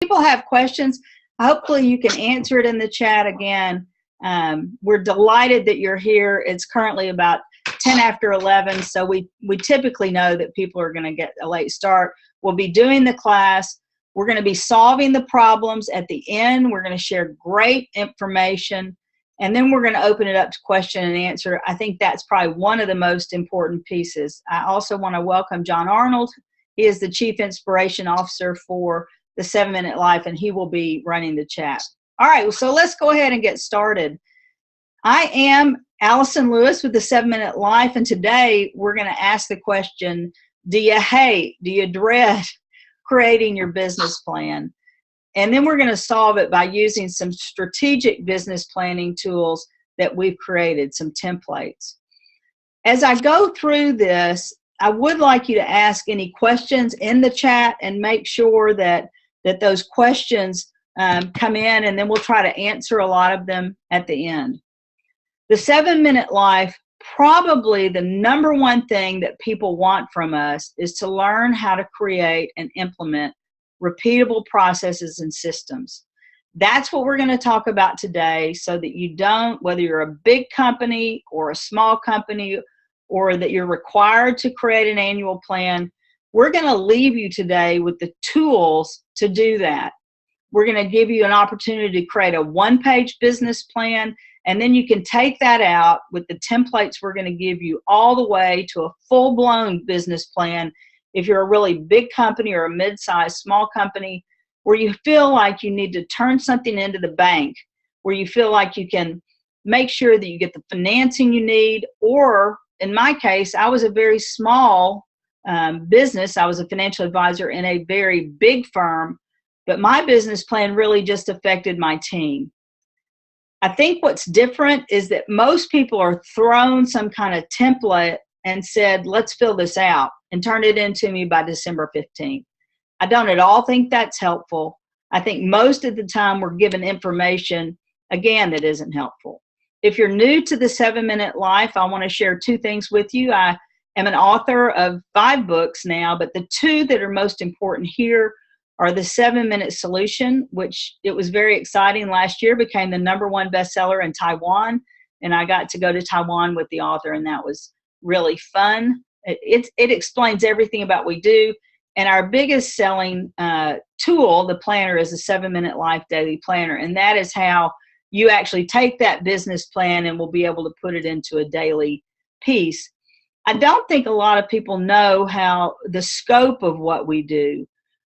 People have questions, hopefully you can answer it in the chat again. We're delighted that you're here. It's currently about 10 after 11, so we typically know that people are going to get a late start. We'll be doing the class. We're going to be solving the problems at the end. We're going to share great information, and then we're going to open it up to question and answer. I think that's probably one of the most important pieces. I also want to welcome John Arnold. He is the Chief Inspiration Officer for the 7-Minute Life, and he will be running the chat. All right, so let's go ahead and get started. I am Allyson Lewis with the 7-Minute Life, and today we're going to ask the question, do you hate, do you dread creating your business plan? And then we're going to solve it by using some strategic business planning tools that we've created, some templates. As I go through this, I would like you to ask any questions in the chat and make sure that those questions come in, and then we'll try to answer a lot of them at the end. The 7-Minute Life, probably the number one thing that people want from us is to learn how to create and implement repeatable processes and systems. That's what we're going to talk about today, so that you don't, whether you're a big company or a small company, or that you're required to create an annual plan, we're going to leave you today with the tools to do that. We're going to give you an opportunity to create a one-page business plan, and then you can take that out with the templates we're going to give you all the way to a full-blown business plan if you're a really big company or a mid-sized small company where you feel like you need to turn something into the bank, where you feel like you can make sure that you get the financing you need. Or in my case, I was a very small business. I was a financial advisor in a very big firm, but my business plan really just affected my team. I think what's different is that most people are thrown some kind of template and said, let's fill this out and turn it into me by December 15th. I don't at all think that's helpful. I think most of the time we're given information, again, that isn't helpful. If you're new to the 7-Minute Life, I want to share two things with you. I am an author of 5 books now, but the 2 that are most important here are the 7-Minute Solution, which it was very exciting last year, became the #1 bestseller in Taiwan, and I got to go to Taiwan with the author, and that was really fun. It explains everything about what we do, and our biggest selling tool, the planner, is the 7-Minute Life Daily Planner, and that is how you actually take that business plan and will be able to put it into a daily piece. I don't think a lot of people know how the scope of what we do.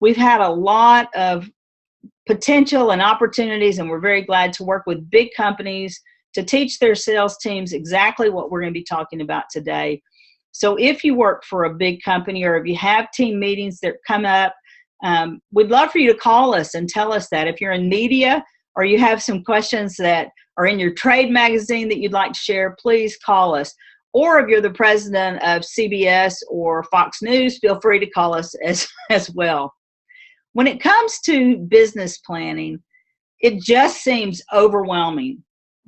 We've had a lot of potential and opportunities, and we're very glad to work with big companies to teach their sales teams exactly what we're going to be talking about today. So if you work for a big company, or if you have team meetings that come up, we'd love for you to call us and tell us that. If you're in media, or you have some questions that are in your trade magazine that you'd like to share, please call us. Or if you're the president of CBS or Fox News, feel free to call us as well. When it comes to business planning, it just seems overwhelming.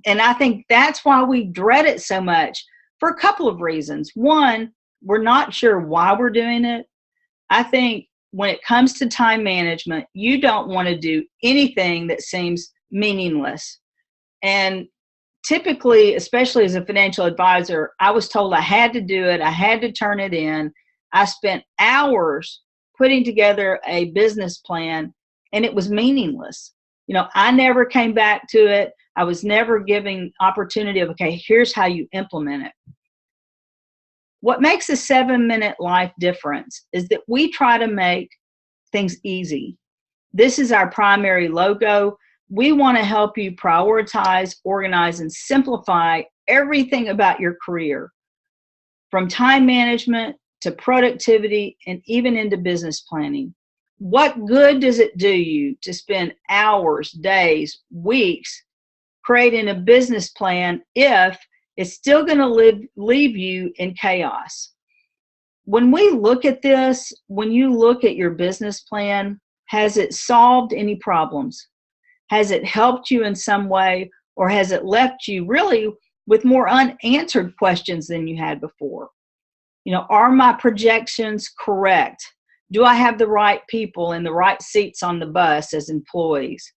And I think that's why we dread it so much, for a couple of reasons. One, we're not sure why we're doing it. I think when it comes to time management, you don't want to do anything that seems meaningless. And typically, especially as a financial advisor, I was told I had to do it. I had to turn it in. I spent hours putting together a business plan, and it was meaningless. You know, I never came back to it. I was never given opportunity of, okay, here's how you implement it. What makes a 7-Minute Life difference is that we try to make things easy. This is our primary logo. We want to help you prioritize, organize, and simplify everything about your career, from time management to productivity and even into business planning. What good does it do you to spend hours, days, weeks creating a business plan if it's still going to leave you in chaos? When we look at this, when you look at your business plan, has it solved any problems? Has it helped you in some way, or has it left you really with more unanswered questions than you had before? You know, are my projections correct? Do I have the right people in the right seats on the bus as employees?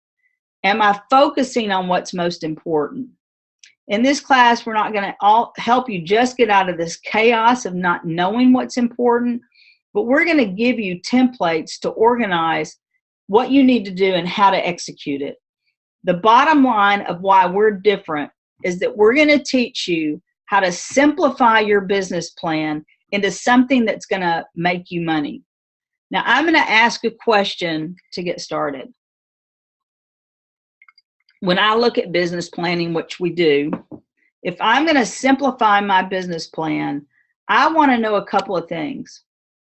Am I focusing on what's most important? In this class, we're not going to help you just get out of this chaos of not knowing what's important, but we're going to give you templates to organize what you need to do and how to execute it. The bottom line of why we're different is that we're going to teach you how to simplify your business plan into something that's going to make you money. Now, I'm going to ask a question to get started. When I look at business planning, which we do, if I'm going to simplify my business plan, I want to know a couple of things.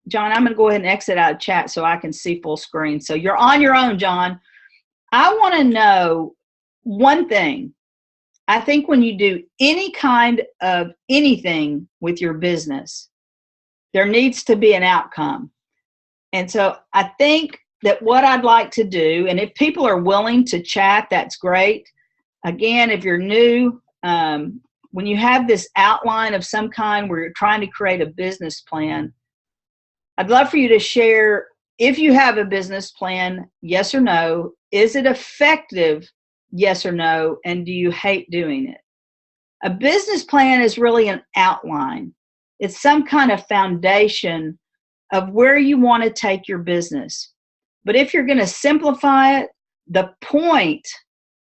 John, I'm going to go ahead and exit out of chat so I can see full screen. So you're on your own, John. I want to know one thing. I think when you do any kind of anything with your business, there needs to be an outcome. And so I think that what I'd like to do, and if people are willing to chat, that's great. Again, if you're new, when you have this outline of some kind where you're trying to create a business plan, I'd love for you to share, if you have a business plan, yes or no. Is it effective? Yes or no. And do you hate doing it? A business plan is really an outline. It's some kind of foundation of where you want to take your business. But if you're going to simplify it, the point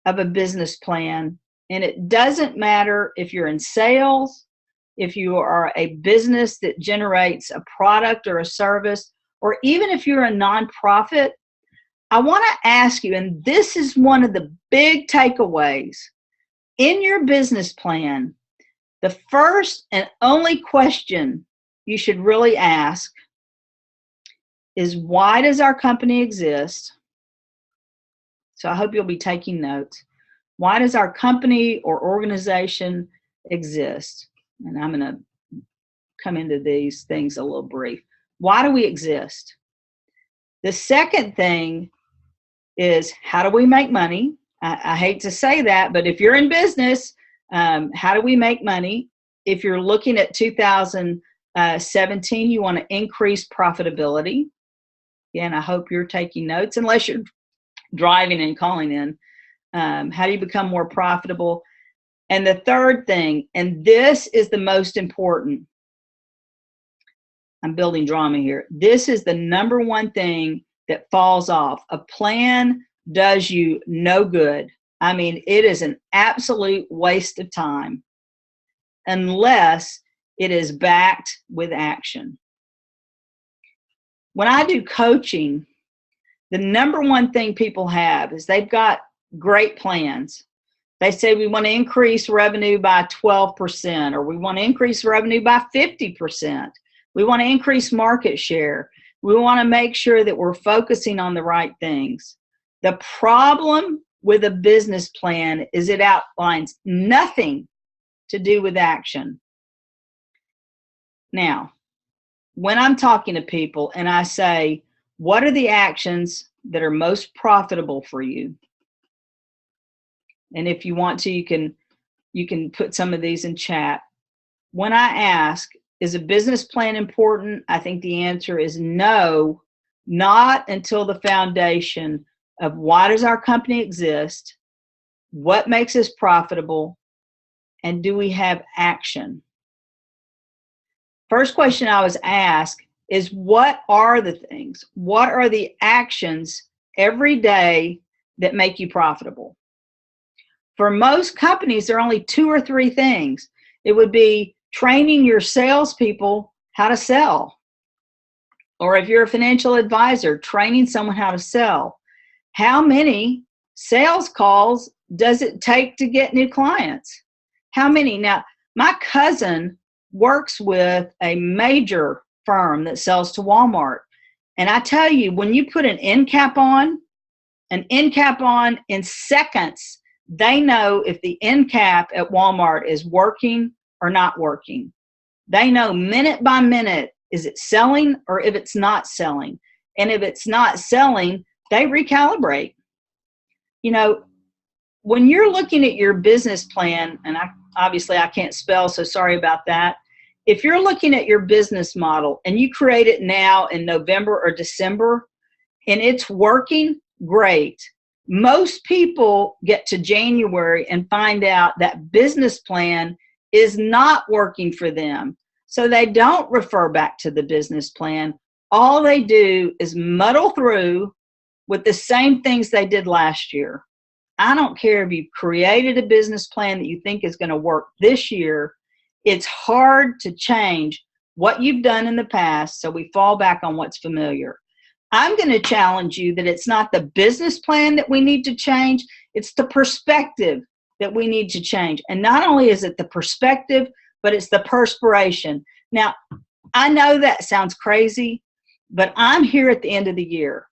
of a business plan, and it doesn't matter if you're in sales, if you are a business that generates a product or a service, or even if you're a nonprofit, I want to ask you, and this is one of the big takeaways, in your business plan, the first and only question you should really ask is, why does our company exist? So I hope you'll be taking notes. Why does our company or organization exist? And I'm going to come into these things a little brief. Why do we exist? The second thing is, how do we make money? I hate to say that, but if you're in business, how do we make money? If you're looking at 2017, you want to increase profitability. Again, I hope you're taking notes, unless you're driving and calling in. How do you become more profitable? And the third thing, and this is the most important, I'm building drama here. This is the number one thing that falls off. A plan does you no good. I mean, it is an absolute waste of time unless it is backed with action. When I do coaching, the number one thing people have is they've got great plans. They say, we want to increase revenue by 12%, or we want to increase revenue by 50%. We want to increase market share. We want to make sure that we're focusing on the right things. The problem with a business plan is it outlines nothing to do with action. Now, when I'm talking to people and I say, what are the actions that are most profitable for you? And if you want to, you can put some of these in chat. When I ask, is a business plan important? I think the answer is no, not until the foundation of, why does our company exist? What makes us profitable? And do we have action? First question I was asked is, what are the things? What are the actions every day that make you profitable? For most companies, there are only 2 or 3 things. It would be training your salespeople how to sell. Or if you're a financial advisor, training someone how to sell. How many sales calls does it take to get new clients? How many? Now, my cousin works with a major firm that sells to Walmart. And I tell you, when you put an end cap on in seconds, they know if the end cap at Walmart is working or not working. They know minute by minute, is it selling or if it's not selling? And if it's not selling, they recalibrate. You know, when you're looking at your business plan, and obviously I can't spell, so sorry about that. If you're looking at your business model and you create it now in November or December and it's working, great. Most people get to January and find out that business plan is not working for them. So they don't refer back to the business plan. All they do is muddle through with the same things they did last year. I don't care if you've created a business plan that you think is going to work this year. It's hard to change what you've done in the past, so we fall back on what's familiar. I'm going to challenge you that it's not the business plan that we need to change, it's the perspective that we need to change. And not only is it the perspective, but it's the perspiration. Now, I know that sounds crazy, but I'm here at the end of the year.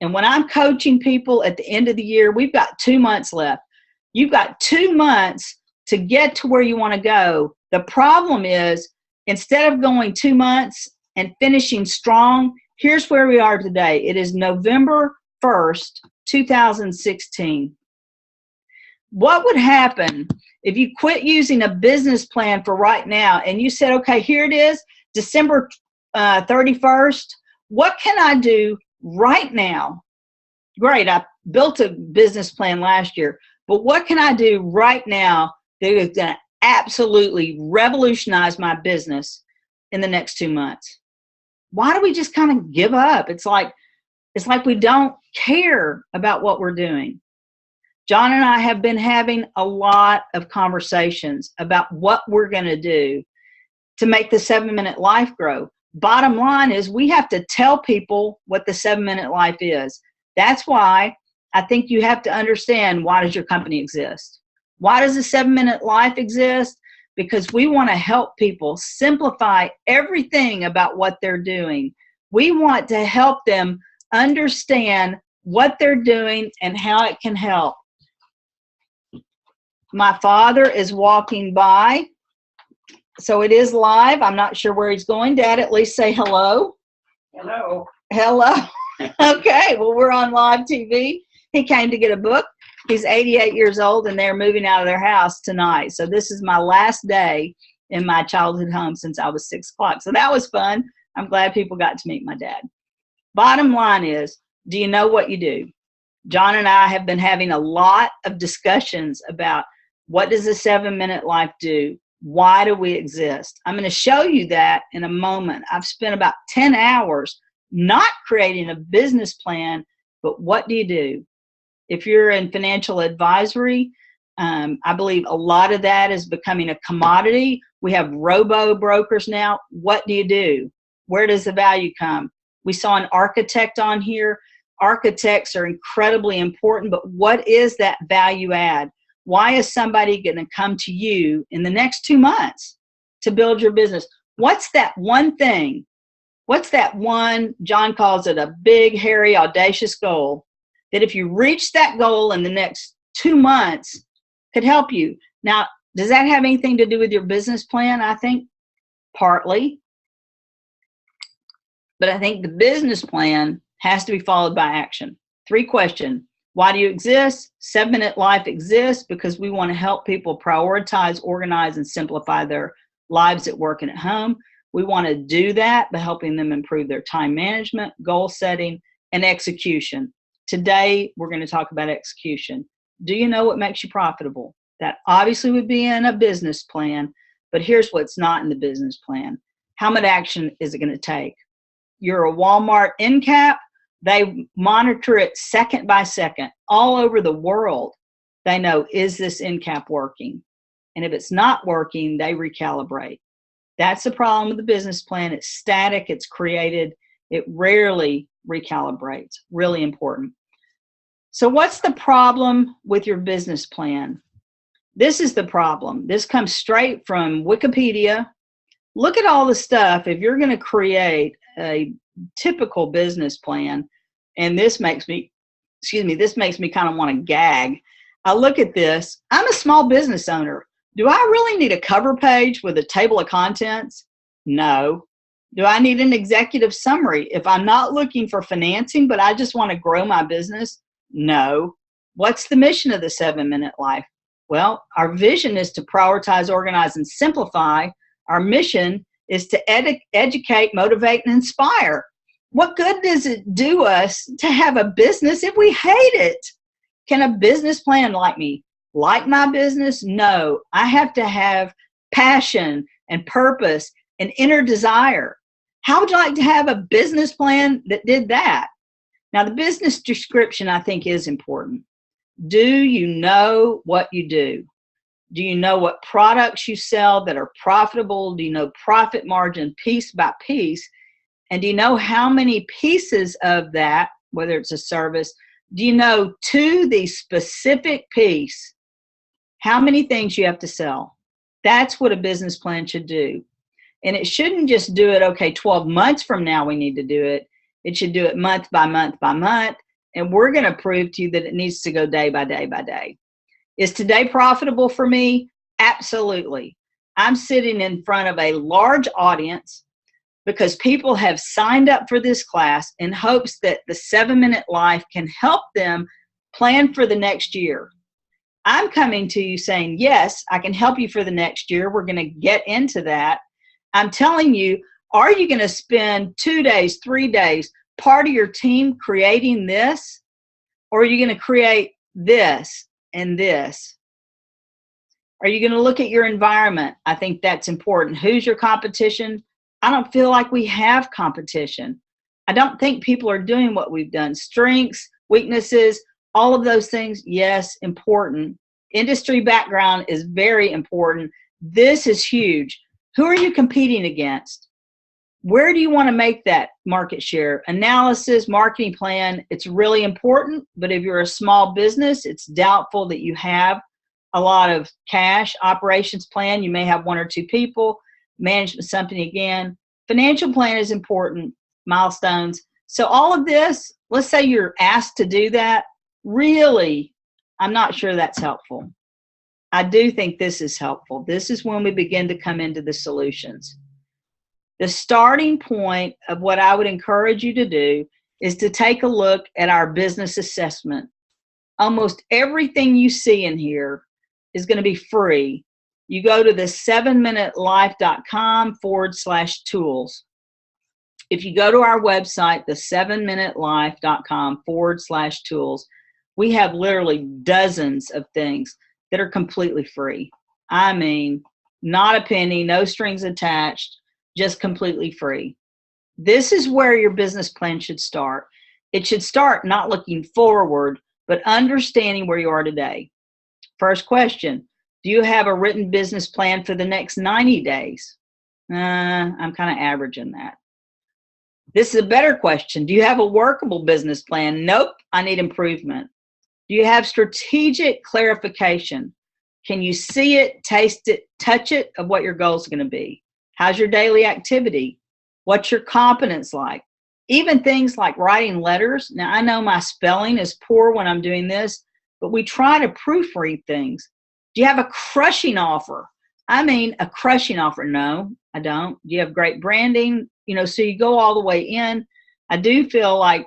And when I'm coaching people at the end of the year, we've got 2 months left. You've got 2 months to get to where you want to go. The problem is, instead of going 2 months and finishing strong, here's where we are today. It is November 1st, 2016. What would happen if you quit using a business plan for right now and you said, okay, here it is, December 31st. What can I do right now? Great, I built a business plan last year, but what can I do right now that is going to absolutely revolutionize my business in the next 2 months? Why do we just kind of give up? It's like we don't care about what we're doing. John and I have been having a lot of conversations about what we're going to do to make the 7-minute life grow. Bottom line is we have to tell people what the 7-minute life is. That's why I think you have to understand, why does your company exist? Why does the 7-minute life exist? Because we want to help people simplify everything about what they're doing. We want to help them understand what they're doing and how it can help. My father is walking by, so it is live. I'm not sure where he's going. Dad, at least say hello. Hello. Hello. Okay, well, we're on live TV. He came to get a book. He's 88 years old, and they're moving out of their house tonight. So this is my last day in my childhood home since I was 6 o'clock. So that was fun. I'm glad people got to meet my dad. Bottom line is, do you know what you do? John and I have been having a lot of discussions about what does a 7-minute life do? Why do we exist? I'm going to show you that in a moment. I've spent about 10 hours not creating a business plan, but what do you do? If you're in financial advisory, I believe a lot of that is becoming a commodity. We have robo brokers now. What do you do? Where does the value come? We saw an architect on here. Architects are incredibly important, but what is that value add? Why is somebody going to come to you in the next 2 months to build your business? What's that one thing? What's that one, John calls it a big, hairy, audacious goal, that if you reach that goal in the next 2 months could help you? Now, does that have anything to do with your business plan? I think partly. But I think the business plan has to be followed by action. 3 questions. Why do you exist? 7-minute life exists because we want to help people prioritize, organize, and simplify their lives at work and at home. We want to do that by helping them improve their time management, goal setting, and execution. Today, we're going to talk about execution. Do you know what makes you profitable? That obviously would be in a business plan, but here's what's not in the business plan. How much action is it going to take? You're a Walmart end cap. They monitor it second by second all over the world. They know, is this end cap working? And if it's not working, they recalibrate. That's the problem with the business plan. It's static, it's created, it rarely recalibrates. Really important. So what's the problem with your business plan? This is the problem. This comes straight from Wikipedia. Look at all the stuff. If you're going to create a typical business plan, and this makes me kind of want to gag. I look at this. I'm a small business owner. Do I really need a cover page with a table of contents? No. Do I need an executive summary if I'm not looking for financing, but I just want to grow my business? No. What's the mission of the 7-minute life? Well, our vision is to prioritize, organize, and simplify. Our mission is to educate, motivate, and inspire. What good does it do us to have a business if we hate it? Can a business plan like me like my business? No, I have to have passion and purpose and inner desire. How would you like to have a business plan that did that? Now, the business description, I think, is important. Do you know what you do? Do you know what products you sell that are profitable? Do you know profit margin piece by piece? And do you know how many pieces of that, whether it's a service, do you know to the specific piece, how many things you have to sell? That's what a business plan should do. And it shouldn't just do it, okay, 12 months from now we need to do it. It should do it month by month by month. And we're going to prove to you that it needs to go day by day by day. Is today profitable for me? Absolutely. I'm sitting in front of a large audience because people have signed up for this class in hopes that the 7-Minute Life can help them plan for the next year. I'm coming to you saying, yes, I can help you for the next year. We're going to get into that. I'm telling you, are you going to spend 2 days, 3 days, part of your team creating this? Or are you going to create this and this? Are you going to look at your environment? I think that's important. Who's your competition? I don't feel like we have competition. I don't think people are doing what we've done. Strengths, weaknesses, all of those things, yes, important. Industry background is very important. This is huge. Who are you competing against? Where do you want to make that market share? Analysis, marketing plan, it's really important, but if you're a small business, it's doubtful that you have a lot of cash. Operations plan, you may have 1 or 2 people. Management something again. Financial plan is important. Milestones. So all of this, let's say you're asked to do that. Really, I'm not sure that's helpful. I do think this is helpful. This is when we begin to come into the solutions. The starting point of what I would encourage you to do is to take a look at our business assessment. Almost everything you see in here is going to be free. You go to the 7minutelife.com/tools. If you go to our website, the 7minutelife.com/tools, we have literally dozens of things that are completely free. I mean, not a penny, no strings attached, just completely free. This is where your business plan should start. It should start not looking forward, but understanding where you are today. First question, do you have a written business plan for the next 90 days? I'm kind of averaging that. This is a better question. Do you have a workable business plan? Nope, I need improvement. Do you have strategic clarification? Can you see it, taste it, touch it of what your goals are going to be? How's your daily activity? What's your competence like? Even things like writing letters. Now, I know my spelling is poor when I'm doing this, but we try to proofread things. Do you have a crushing offer? I mean, a crushing offer. No, I don't. Do you have great branding? You know, so you go all the way in. I do feel like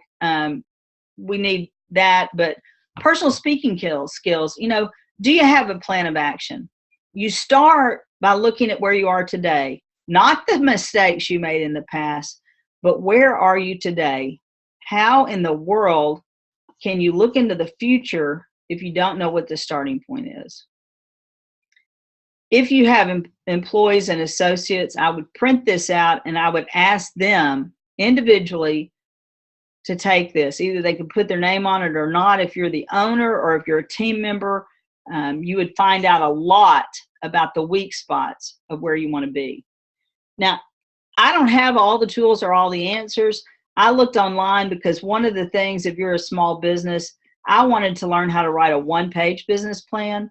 we need that, but personal speaking skills, you know, do you have a plan of action? You start by looking at where you are today, not the mistakes you made in the past, but where are you today? How in the world can you look into the future if you don't know what the starting point is? If you have employees and associates, I would print this out and I would ask them individually to take this. Either they could put their name on it or not. If you're the owner or if you're a team member, you would find out a lot about the weak spots of where you want to be. Now, I don't have all the tools or all the answers. I looked online because one of the things, if you're a small business, I wanted to learn how to write a one-page business plan.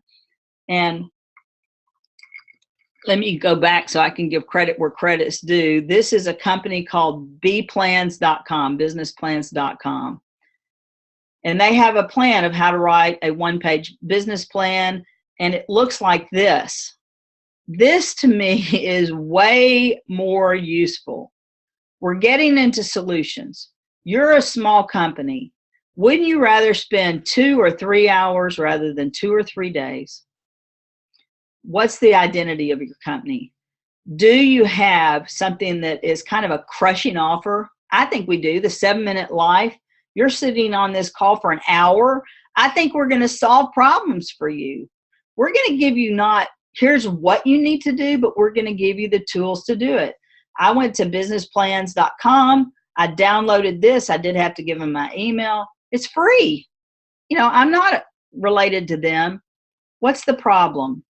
And let me go back so I can give credit where credit's due. This is a company called bplans.com, businessplans.com. And they have a plan of how to write a one-page business plan, and it looks like this. This, to me, is way more useful. We're getting into solutions. You're a small company. Wouldn't you rather spend 2 or 3 hours rather than 2 or 3 days? What's the identity of your company? Do you have something that is kind of a crushing offer? I think we do. The 7-Minute Life. You're sitting on this call for an hour. I think we're going to solve problems for you. We're going to give you not, here's what you need to do, but we're going to give you the tools to do it. I went to businessplans.com. I downloaded this. I did have to give them my email. It's free. You know, I'm not related to them. What's the problem?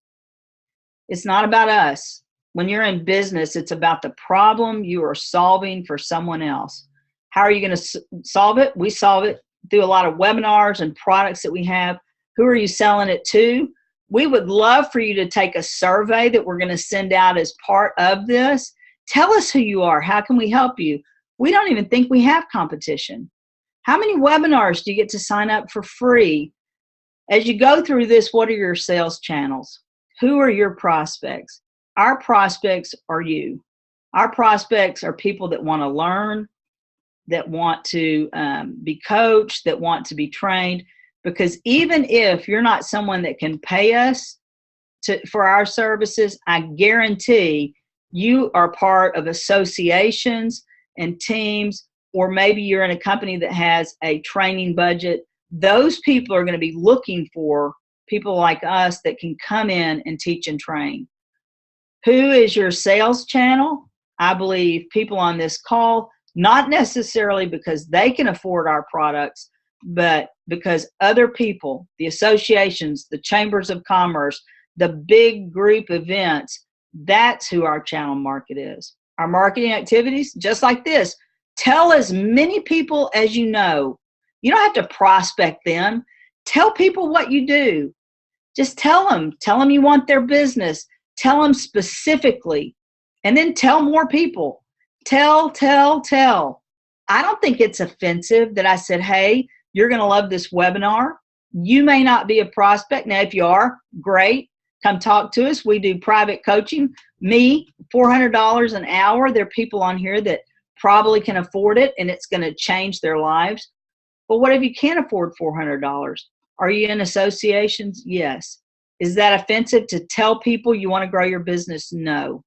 It's not about us. When you're in business, it's about the problem you are solving for someone else. How are you going to solve it? We solve it through a lot of webinars and products that we have. Who are you selling it to? We would love for you to take a survey that we're going to send out as part of this. Tell us who you are. How can we help you? We don't even think we have competition. How many webinars do you get to sign up for free? As you go through this, what are your sales channels? Who are your prospects? Our prospects are you. Our prospects are people that want to learn, that want to be coached, that want to be trained. Because even if you're not someone that can pay us for our services, I guarantee you are part of associations and teams, or maybe you're in a company that has a training budget. Those people are going to be looking for people like us that can come in and teach and train. Who is your sales channel? I believe people on this call, not necessarily because they can afford our products, but because other people, the associations, the chambers of commerce, the big group events, that's who our channel market is. Our marketing activities, just like this, tell as many people as you know. You don't have to prospect them. Tell people what you do. Just tell them you want their business. Tell them specifically, and then tell more people. Tell. I don't think it's offensive that I said, hey, you're going to love this webinar. You may not be a prospect. Now, if you are, great. Come talk to us. We do private coaching. Me, $400 an hour. There are people on here that probably can afford it, and it's going to change their lives. But what if you can't afford $400? Are you in associations? Yes. Is that offensive to tell people you want to grow your business? No.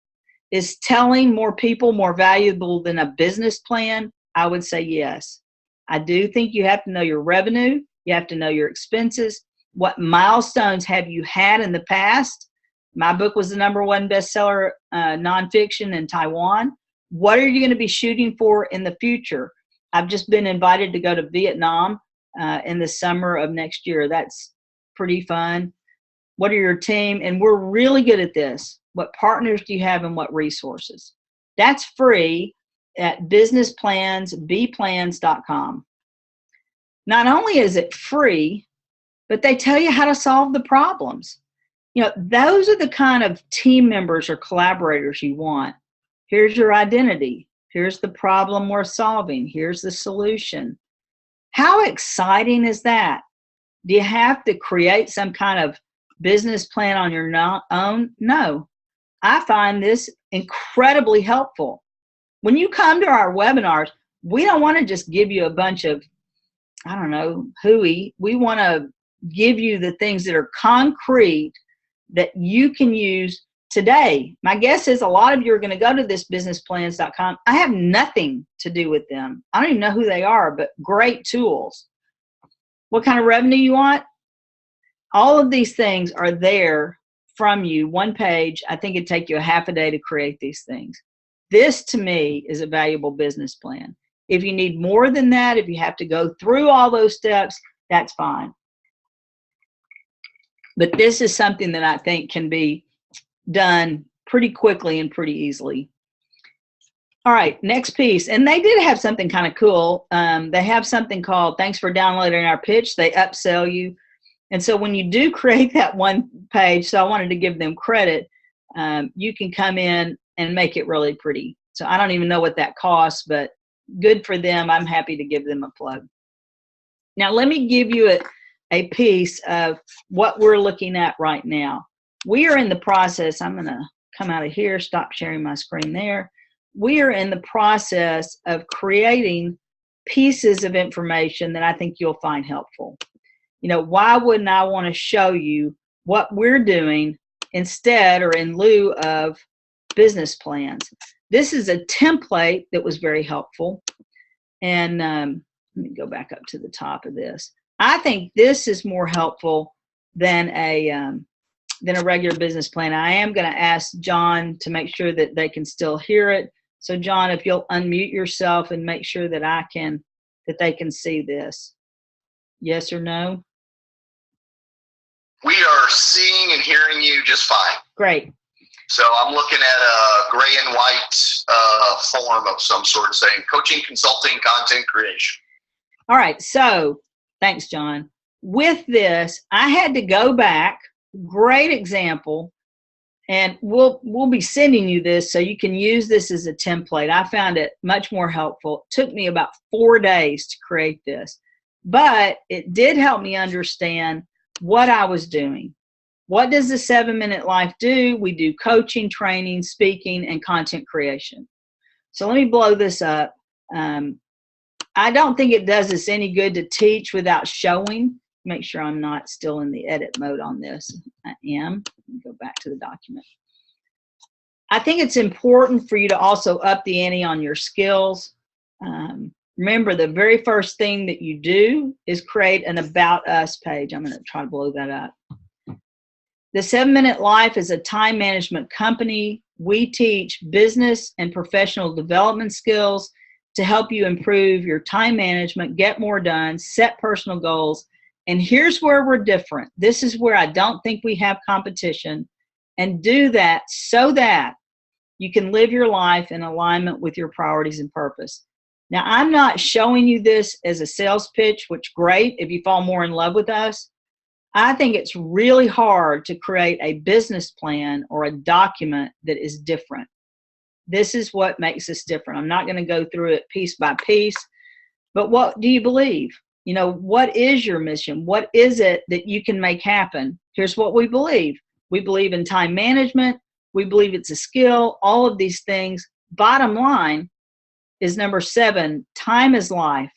Is telling more people more valuable than a business plan? I would say yes. I do think you have to know your revenue. You have to know your expenses. What milestones have you had in the past? My book was the #1 bestseller nonfiction in Taiwan. What are you going to be shooting for in the future? I've just been invited to go to Vietnam in the summer of next year. That's pretty fun. What are your team? And we're really good at this. What partners do you have and what resources? That's free at businessplansbplans.com. Not only is it free, but they tell you how to solve the problems. You know, those are the kind of team members or collaborators you want. Here's your identity. Here's the problem we're solving. Here's the solution. How exciting is that? Do you have to create some kind of business plan on your own? No. I find this incredibly helpful. When you come to our webinars, we don't want to just give you a bunch of, I don't know, hooey. We want to give you the things that are concrete that you can use today. My guess is a lot of you are going to go to this businessplans.com. I have nothing to do with them. I don't even know who they are, but great tools. What kind of revenue you want? All of these things are there from you, one page. I think it'd take you a half a day to create these things. This, to me, is a valuable business plan. If you need more than that, if you have to go through all those steps, that's fine. But this is something that I think can be done pretty quickly and pretty easily. All right, next piece. And they did have something kind of cool. They have something called, thanks for downloading our pitch. They upsell you. And so when you do create that one page, so I wanted to give them credit, you can come in and make it really pretty. So I don't even know what that costs, but good for them. I'm happy to give them a plug. Now let me give you a piece of what we're looking at right now. We are in the process, I'm going to come out of here, stop sharing my screen there. We are in the process of creating pieces of information that I think you'll find helpful. You know, why wouldn't I want to show you what we're doing instead or in lieu of business plans. This is a template that was very helpful. And let me go back up to the top of this. I think this is more helpful than a regular business plan. I am going to ask John to make sure that they can still hear it. So John, if you'll unmute yourself and make sure that they can see this. Yes or no? We are seeing and hearing you just fine. Great. So I'm looking at a gray and white form of some sort saying coaching, consulting, content creation. All right. So thanks, John. With this, I had to go back. Great example. And we'll be sending you this so you can use this as a template. I found it much more helpful. It took me about 4 days to create this, but it did help me understand what I was doing. What does the 7-Minute Life do? We do coaching, training, speaking, and content creation. So let me blow this up. I don't think it does us any good to teach without showing. Make sure I'm not still in the edit mode on this. I am. Let me go back to the document. I think it's important for you to also up the ante on your skills. Remember, the very first thing that you do is create an About Us page. I'm going to try to blow that up. The 7-Minute Life is a time management company. We teach business and professional development skills to help you improve your time management, get more done, set personal goals. And here's where we're different. This is where I don't think we have competition, and do that so that you can live your life in alignment with your priorities and purpose. Now, I'm not showing you this as a sales pitch, which great if you fall more in love with us. I think it's really hard to create a business plan or a document that is different. This is what makes us different. I'm not going to go through it piece by piece, but what do you believe? You know, what is your mission? What is it that you can make happen? Here's what we believe. We believe in time management. We believe it's a skill, all of these things. Bottom line is number 7, time is life.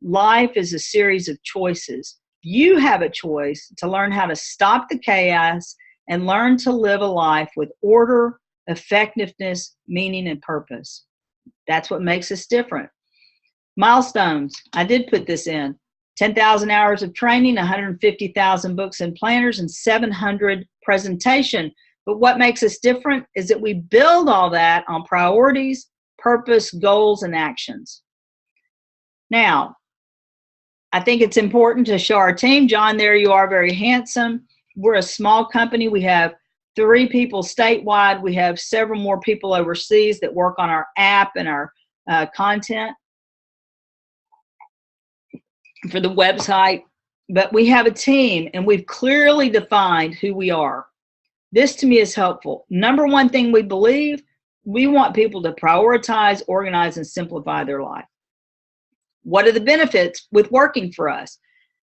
Life is a series of choices. You have a choice to learn how to stop the chaos and learn to live a life with order, effectiveness, meaning, and purpose. That's what makes us different. Milestones. I did put this in. 10,000 hours of training, 150,000 books and planners, and 700 presentation. But what makes us different is that we build all that on priorities, purpose, goals, and actions. Now, I think it's important to show our team. John, there you are, very handsome. We're a small company. We have 3 people statewide. We have several more people overseas that work on our app and our content for the website. But we have a team, and we've clearly defined who we are. This to me is helpful. Number 1 thing we believe, we want people to prioritize, organize, and simplify their life. What are the benefits with working for us?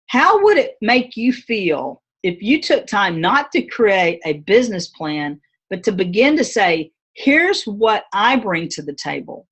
How would it make you feel if you took time not to create a business plan, but to begin to say, here's what I bring to the table?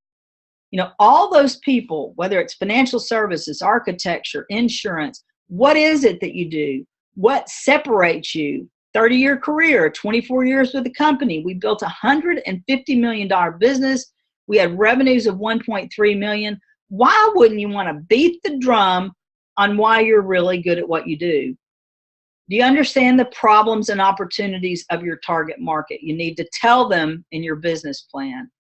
You know, all those people, whether it's financial services, architecture, insurance, what is it that you do? What separates you? 30-year career, 24 years with the company. We built a $150 million business. We had revenues of $1.3 million. Why wouldn't you want to beat the drum on why you're really good at what you do? Do you understand the problems and opportunities of your target market? You need to tell them in your business plan.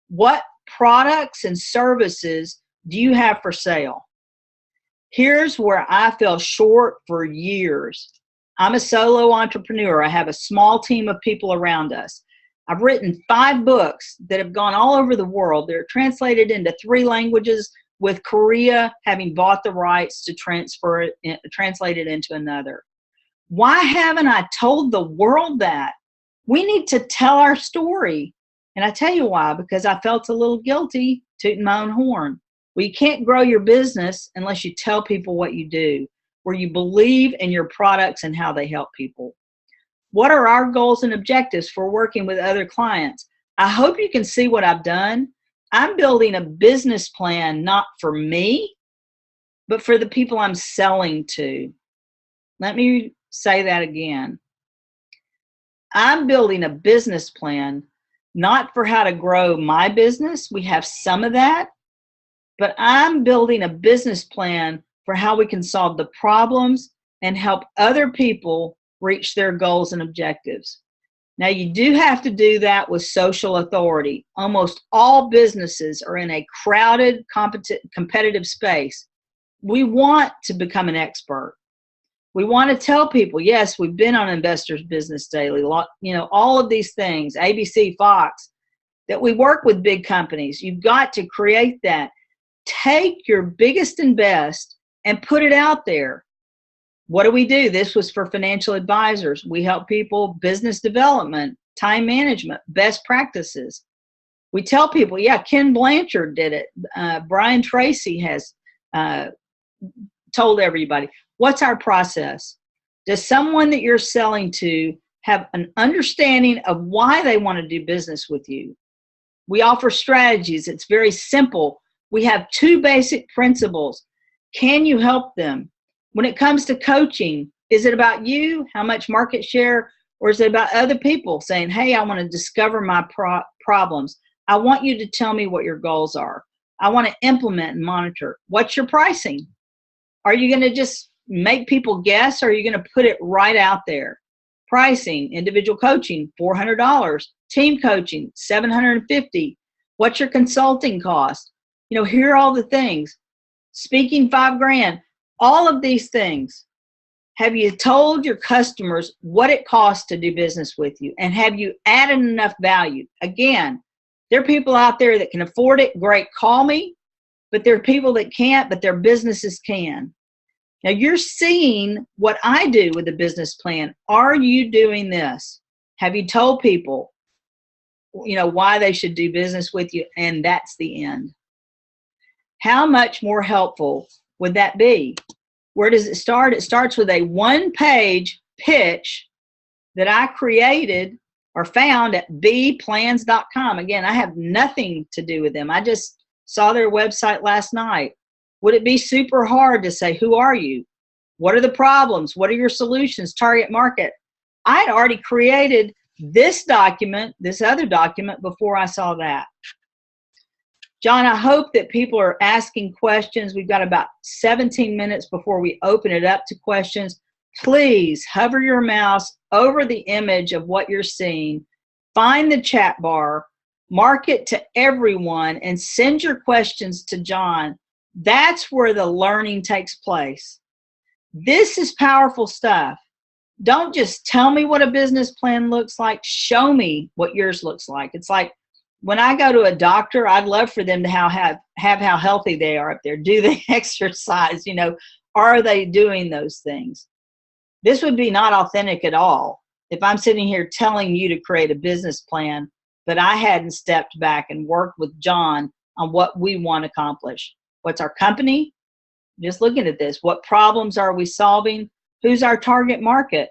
What products and services do you have for sale? Here's where I fell short for years. I'm a solo entrepreneur. I have a small team of people around us. I've written 5 books that have gone all over the world. They're translated into 3 languages, with Korea having bought the rights to translate it into another. Why haven't I told the world that? We need to tell our story. And I tell you why, because I felt a little guilty tooting my own horn. Well, you can't grow your business unless you tell people what you do, where you believe in your products and how they help people. What are our goals and objectives for working with other clients? I hope you can see what I've done. I'm building a business plan, not for me, but for the people I'm selling to. Let me say that again. I'm building a business plan, not for how to grow my business. We have some of that, but I'm building a business plan for how we can solve the problems and help other people reach their goals and objectives. Now, you do have to do that with social authority. Almost all businesses are in a crowded, competitive space. We want to become an expert. We want to tell people, yes, we've been on Investors Business Daily, all of these things, ABC, Fox, that we work with big companies. You've got to create that. Take your biggest and best and put it out there. What do? This was for financial advisors. We help people, business development, time management, best practices. We tell people, yeah, Ken Blanchard did it. Brian Tracy has told everybody. What's our process? Does someone that you're selling to have an understanding of why they want to do business with you? We offer strategies. It's very simple. We have 2 basic principles. Can you help them? When it comes to coaching, is it about you, how much market share, or is it about other people saying, hey, I want to discover my problems. I want you to tell me what your goals are. I want to implement and monitor. What's your pricing? Are you going to just make people guess, or are you going to put it right out there? Pricing, individual coaching, $400. Team coaching, $750. What's your consulting cost? Here are all the things. Speaking, $5,000. All of these things. Have you told your customers what it costs to do business with you? And have you added enough value? Again, there are people out there that can afford it. Great, call me. But there are people that can't, but their businesses can. Now, you're seeing what I do with a business plan. Are you doing this? Have you told people, why they should do business with you? And that's the end. How much more helpful would that be? Where does it start? It starts with a 1-page pitch that I created or found at bplans.com. Again, I have nothing to do with them. I just saw their website last night. Would it be super hard to say, who are you? What are the problems? What are your solutions? Target market. I had already created this document, this other document, before I saw that. John, I hope that people are asking questions. We've got about 17 minutes before we open it up to questions. Please hover your mouse over the image of what you're seeing. Find the chat bar, mark it to everyone, and send your questions to John. That's where the learning takes place. This is powerful stuff. Don't just tell me what a business plan looks like. Show me what yours looks like. It's like, when I go to a doctor, I'd love for them to have how healthy they are up there. Do they exercise? Are they doing those things? This would be not authentic at all if I'm sitting here telling you to create a business plan, but I hadn't stepped back and worked with John on what we want to accomplish. What's our company? Just looking at this. What problems are we solving? Who's our target market?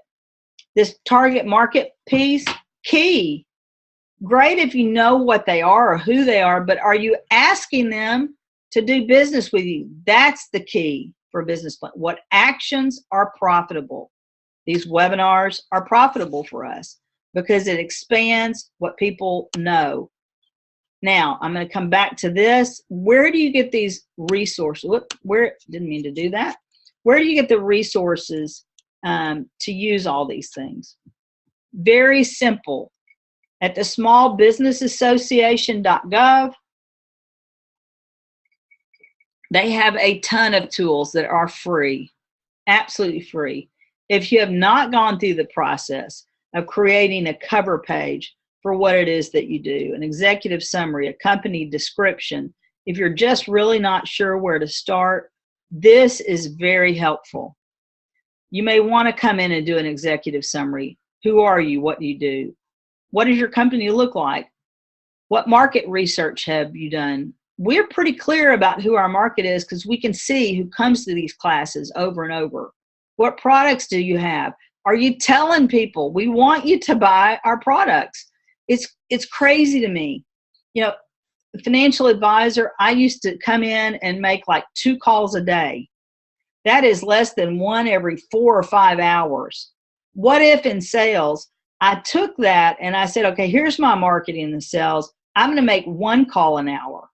This target market piece, key. Great if you know what they are or who they are, but are you asking them to do business with you? That's the key for a business plan. What actions are profitable? These webinars are profitable for us because it expands what people know. Now, I'm going to come back to this. Where do you get these resources? Didn't mean to do that. Where do you get the resources to use all these things? Very simple. At the smallbusinessassociation.gov, they have a ton of tools that are free, absolutely free. If you have not gone through the process of creating a cover page for what it is that you do, an executive summary, a company description, if you're just really not sure where to start, this is very helpful. You may want to come in and do an executive summary. Who are you? What do you do? What does your company look like? What market research have you done? We're pretty clear about who our market is because we can see who comes to these classes over and over. What products do you have? Are you telling people we want you to buy our products? It's crazy to me. Financial advisor, I used to come in and make like 2 calls a day. That is less than 1 every 4 or 5 hours. What if in sales, I took that and I said, okay, here's my marketing and sales. I'm going to make 1 call an hour.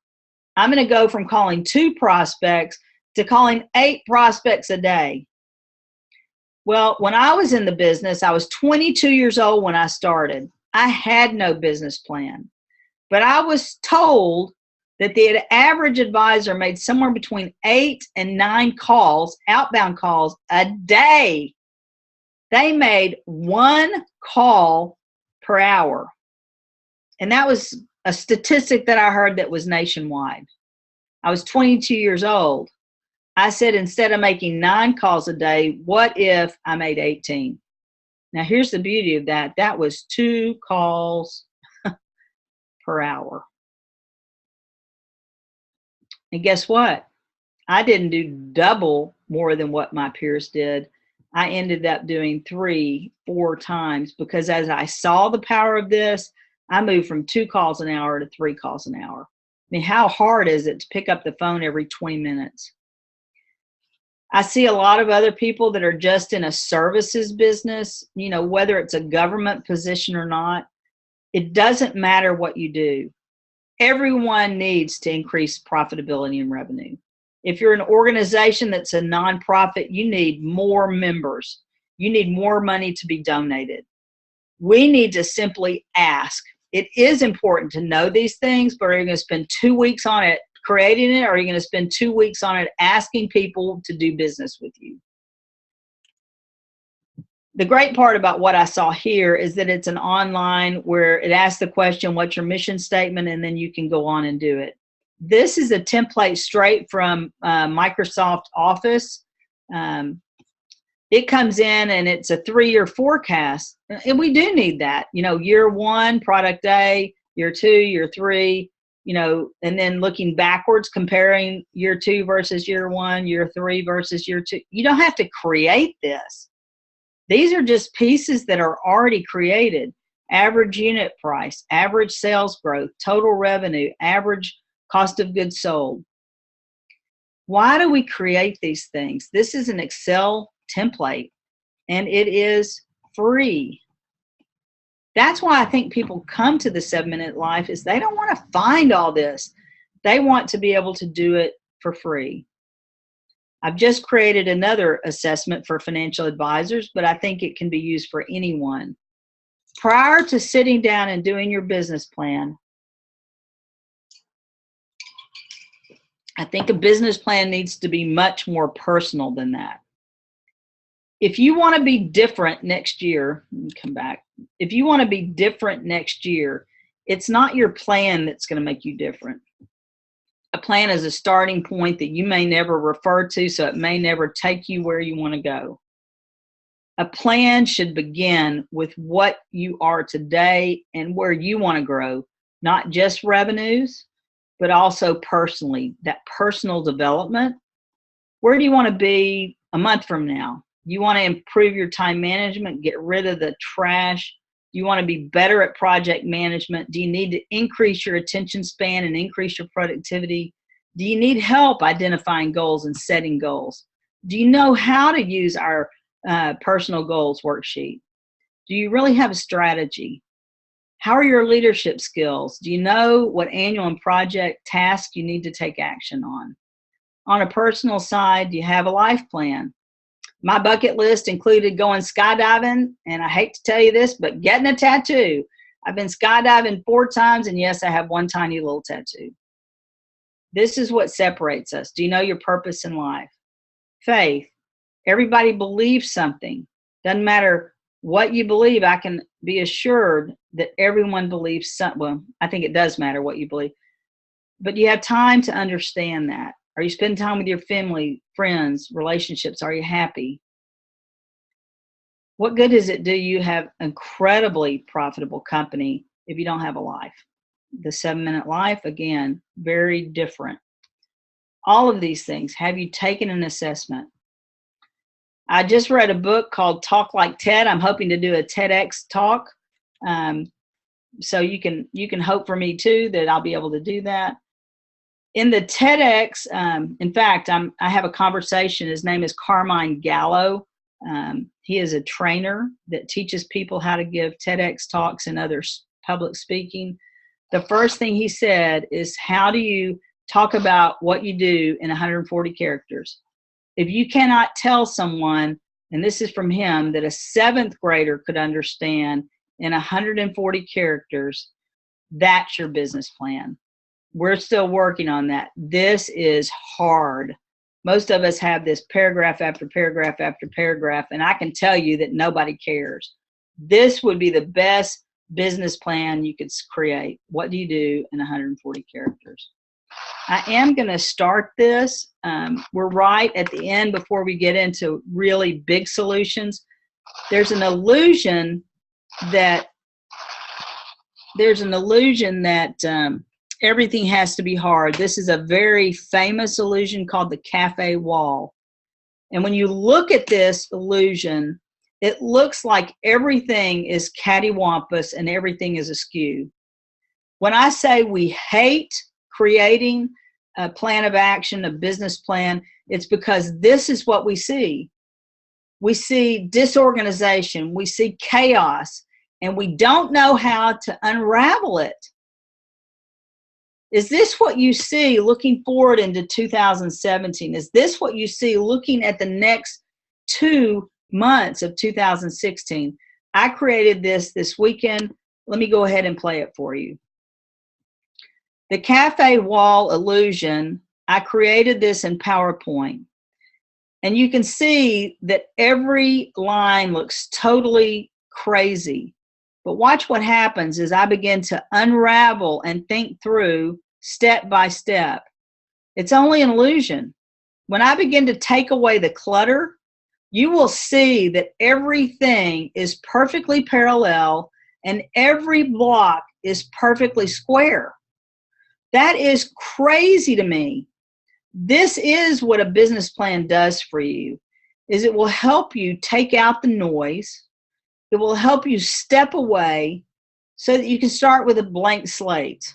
I'm going to go from calling 2 prospects to calling 8 prospects a day. Well, when I was in the business, I was 22 years old when I started. I had no business plan, but I was told that the average advisor made somewhere between 8 and 9 calls, outbound calls, a day. They made 1 call per hour. And that was a statistic that I heard that was nationwide. I was 22 years old. I said, instead of making 9 calls a day, what if I made 18? Now, here's the beauty of that. That was 2 calls per hour. And guess what? I didn't do double more than what my peers did. I ended up doing 3, 4 times, because as I saw the power of this, I moved from 2 calls an hour to 3 calls an hour. I mean, how hard is it to pick up the phone every 20 minutes? I see a lot of other people that are just in a services business, you know, whether it's a government position or not. It doesn't matter what you do. Everyone needs to increase profitability and revenue. If you're an organization that's a nonprofit, you need more members. You need more money to be donated. We need to simply ask. It is important to know these things, but are you going to spend 2 weeks on it creating it, or are you going to spend 2 weeks on it asking people to do business with you? The great part about what I saw here is that it's an online where it asks the question, what's your mission statement? And then you can go on and do it. This is a template straight from Microsoft Office. It comes in and it's a 3-year forecast. And we do need that. You know, year 1, product A, year 2, year 3, you know, and then looking backwards, comparing year 2 versus year 1, year 3 versus year 2. You don't have to create this. These are just pieces that are already created. Average unit price, average sales growth, total revenue, average cost of goods sold. Why do we create these things? This is an Excel template and it is free. That's why I think people come to the 7-Minute Life, is they don't want to find all this. They want to be able to do it for free. I've just created another assessment for financial advisors, but I think it can be used for anyone. Prior to sitting down and doing your business plan, I think a business plan needs to be much more personal than that. If you want to be different next year, let me come back. If you want to be different next year, it's not your plan that's going to make you different. A plan is a starting point that you may never refer to, so it may never take you where you want to go. A plan should begin with what you are today and where you want to grow, not just revenues, but also personally, that personal development. Where do you want to be a month from now? You want to improve your time management, get rid of the trash. You want to be better at project management. Do you need to increase your attention span and increase your productivity? Do you need help identifying goals and setting goals? Do you know how to use our personal goals worksheet? Do you really have a strategy? How are your leadership skills? Do you know what annual and project tasks you need to take action on? On a personal side, do you have a life plan? My bucket list included going skydiving, and I hate to tell you this, but getting a tattoo. I've been skydiving 4 times, and yes, I have one tiny little tattoo. This is what separates us. Do you know your purpose in life? Faith. Everybody believes something. Doesn't matter what you believe. I can be assured that everyone believes something. Well, I think it does matter what you believe. But you have time to understand that. Are you spending time with your family, friends, relationships? Are you happy? What good does it do you have incredibly profitable company if you don't have a life? The 7-Minute Life, again, very different. All of these things. Have you taken an assessment? I just read a book called Talk Like TED. I'm hoping to do a TEDx talk. So you can hope for me too that I'll be able to do that. In the TEDx, in fact, I have a conversation. His name is Carmine Gallo. He is a trainer that teaches people how to give TEDx talks and other public speaking. The first thing he said is, how do you talk about what you do in 140 characters? If you cannot tell someone, and this is from him, that a 7th grader could understand in 140 characters, that's your business plan. We're still working on that. This is hard. Most of us have this paragraph after paragraph after paragraph, and I can tell you that nobody cares. This would be the best business plan you could create. What do you do in 140 characters? I am going to start this. We're right at the end before we get into really big solutions. There's an illusion that everything has to be hard. This is a very famous illusion called the cafe wall. And when you look at this illusion, it looks like everything is cattywampus and everything is askew. When I say we hate creating a plan of action, a business plan, it's because this is what we see. We see disorganization, we see chaos, and we don't know how to unravel it. Is this what you see looking forward into 2017? Is this what you see looking at the next 2 months of 2016? I created this weekend. Let me go ahead and play it for you. The cafe wall illusion, I created this in PowerPoint. And you can see that every line looks totally crazy. But watch what happens as I begin to unravel and think through step by step. It's only an illusion. When I begin to take away the clutter, you will see that everything is perfectly parallel and every block is perfectly square. That is crazy to me. This is what a business plan does for you, is it will help you take out the noise. It will help you step away so that you can start with a blank slate.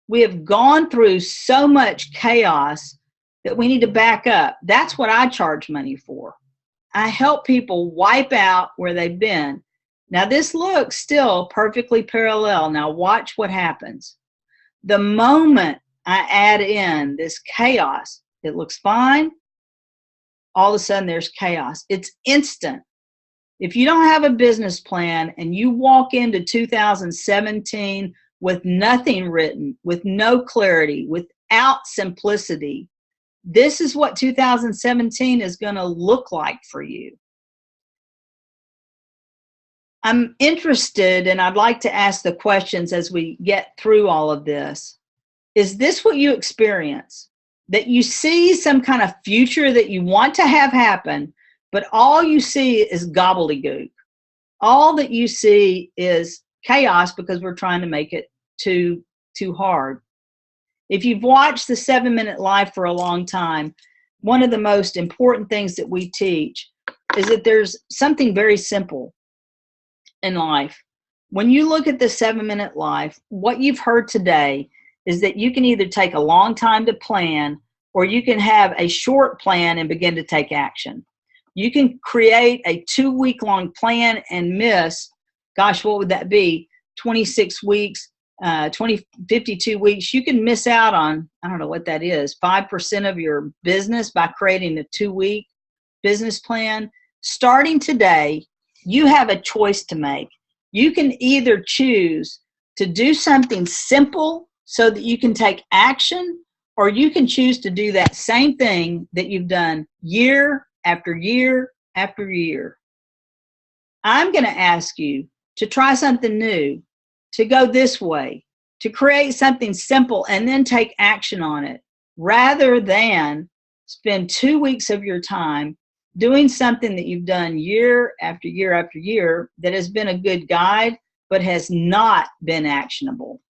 We have gone through so much chaos that we need to back up. That's what I charge money for. I help people wipe out where they've been. Now this looks still perfectly parallel. Now watch what happens. The moment I add in this chaos, it looks fine. All of a sudden there's chaos. It's instant. If you don't have a business plan and you walk into 2017 with nothing written, with no clarity, without simplicity, this is what 2017 is going to look like for you. I'm interested, and I'd like to ask the questions as we get through all of this. Is this what you experience? That you see some kind of future that you want to have happen, but all you see is gobbledygook. All that you see is chaos because we're trying to make it too hard. If you've watched the 7-Minute Life for a long time, one of the most important things that we teach is that there's something very simple in life. When you look at the 7-Minute Life, what you've heard today is that you can either take a long time to plan or you can have a short plan and begin to take action. You can create a 2-week-long plan and miss, gosh, what would that be? 26 weeks, 52 weeks. You can miss out on, I don't know what that is, 5% of your business by creating a 2-week business plan. Starting today, you have a choice to make. You can either choose to do something simple so that you can take action, or you can choose to do that same thing that you've done year after year after year. I'm going to ask you to try something new, to go this way, to create something simple and then take action on it, rather than spend 2 weeks of your time doing something that you've done year after year after year that has been a good guide but has not been actionable.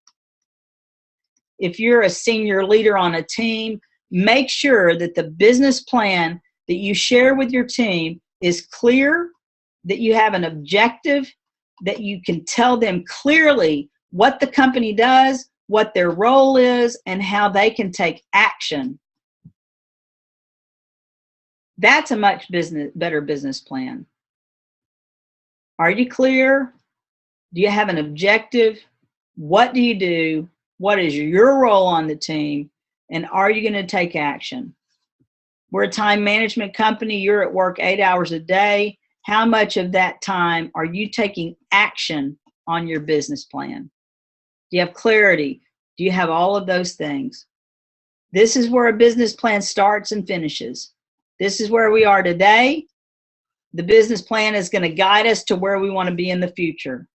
If you're a senior leader on a team, make sure that the business plan that you share with your team is clear, that you have an objective, that you can tell them clearly what the company does, what their role is, and how they can take action. That's a much better business plan. Are you clear? Do you have an objective? What do you do? What is your role on the team? And are you going to take action? We're a time management company. You're at work 8 hours a day. How much of that time are you taking action on your business plan? Do you have clarity? Do you have all of those things? This is where a business plan starts and finishes. This is where we are today. The business plan is going to guide us to where we want to be in the future.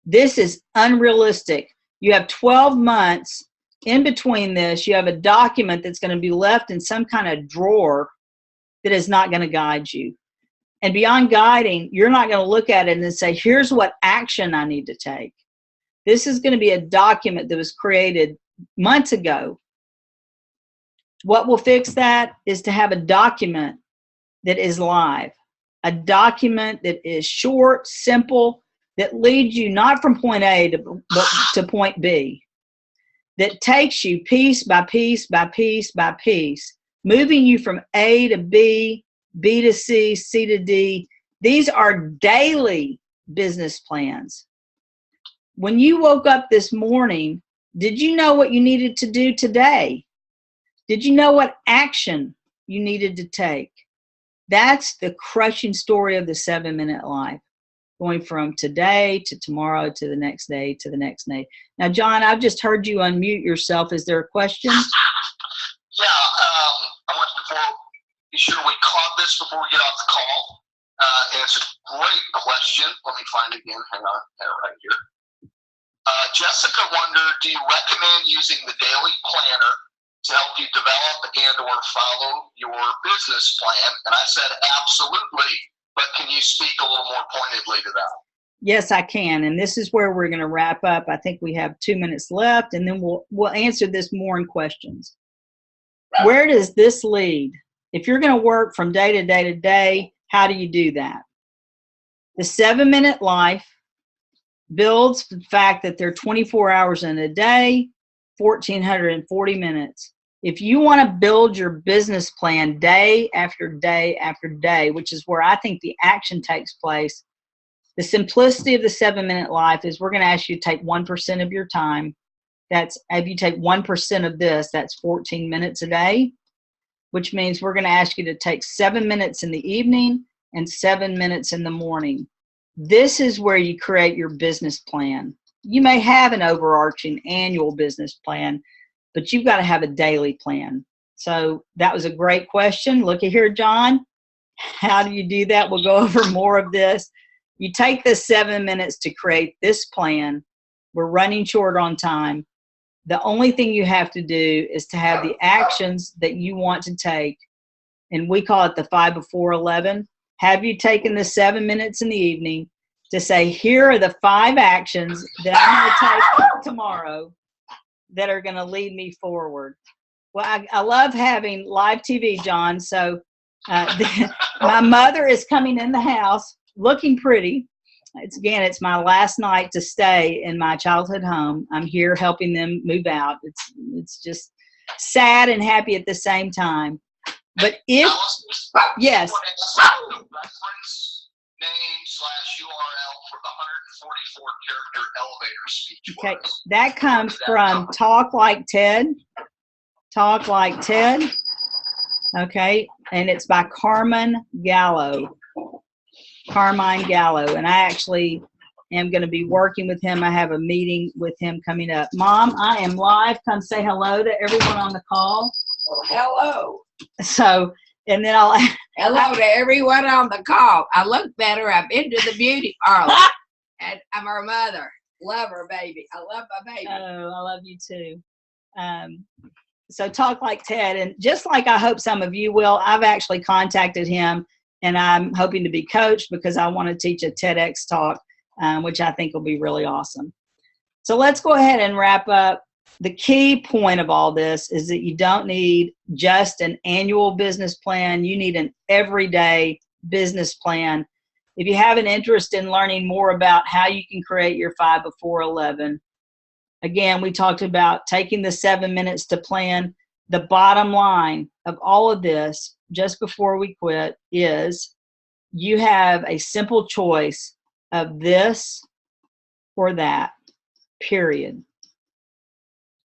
This is unrealistic. You have 12 months in between this. You have a document that's going to be left in some kind of drawer that is not going to guide you. And beyond guiding, you're not going to look at it and say, here's what action I need to take. This is going to be a document that was created months ago. What will fix that is to have a document that is live, a document that is short, simple, that leads you not from point A but to point B, that takes you piece by piece by piece by piece, moving you from A to B, B to C, C to D. These are daily business plans. When you woke up this morning, did you know what you needed to do today? Did you know what action you needed to take? That's the crushing story of the 7-minute life, going from today to tomorrow to the next day to the next day. Now, John, I've just heard you unmute yourself. Is there a question? Yeah, I want to be sure we caught this before we get off the call. And it's a great question. Let me find it again. Hang on, right here. Jessica wondered, do you recommend using the daily planner to help you develop and or follow your business plan? And I said, absolutely, but can you speak a little more pointedly to that? Yes, I can. And this is where we're going to wrap up. I think we have 2 minutes left, and then we'll answer this more in questions. Right. Where does this lead? If you're going to work from day to day to day, how do you do that? The 7-minute life builds the fact that there are 24 hours in a day, 1,440 minutes. If you want to build your business plan day after day after day, which is where I think the action takes place, the simplicity of the 7-minute life is we're going to ask you to take 1% of your time. That's, if you take 1% of this, that's 14 minutes a day, which means we're going to ask you to take 7 minutes in the evening and 7 minutes in the morning. This is where you create your business plan. You may have an overarching annual business plan, but you've got to have a daily plan. So that was a great question. Look at here, John. How do you do that? We'll go over more of this. You take the 7 minutes to create this plan. We're running short on time. The only thing you have to do is to have the actions that you want to take, and we call it the 5 before 11. Have you taken the 7 minutes in the evening to say, here are the 5 actions that I'm going to take tomorrow that are going to lead me forward? Well, I love having live TV, John. So my mother is coming in the house looking pretty. It's my last night to stay in my childhood home. I'm here helping them move out. It's just sad and happy at the same time. But if, yes. Reference name/URL for the 144 character elevator speech. Okay, that comes from Talk Like TED. Talk Like TED. Okay, and it's by Carmine Gallo. Carmine Gallo, and I actually am going to be working with him. I have a meeting with him coming up. Mom, I am live. Come say hello to everyone on the call. Hello. So, and then hello to everyone on the call. I look better. I've been to the beauty parlor, and I'm her mother. Love her, baby. I love my baby. Oh, I love you too. So Talk Like TED, and just like I hope some of you will, I've actually contacted him, and I'm hoping to be coached because I want to teach a TEDx talk, which I think will be really awesome. So let's go ahead and wrap up. The key point of all this is that you don't need just an annual business plan. You need an everyday business plan. If you have an interest in learning more about how you can create your 5 before 11, again, we talked about taking the 7 minutes to plan. The bottom line of all of this just before we quit is you have a simple choice of this or that, period.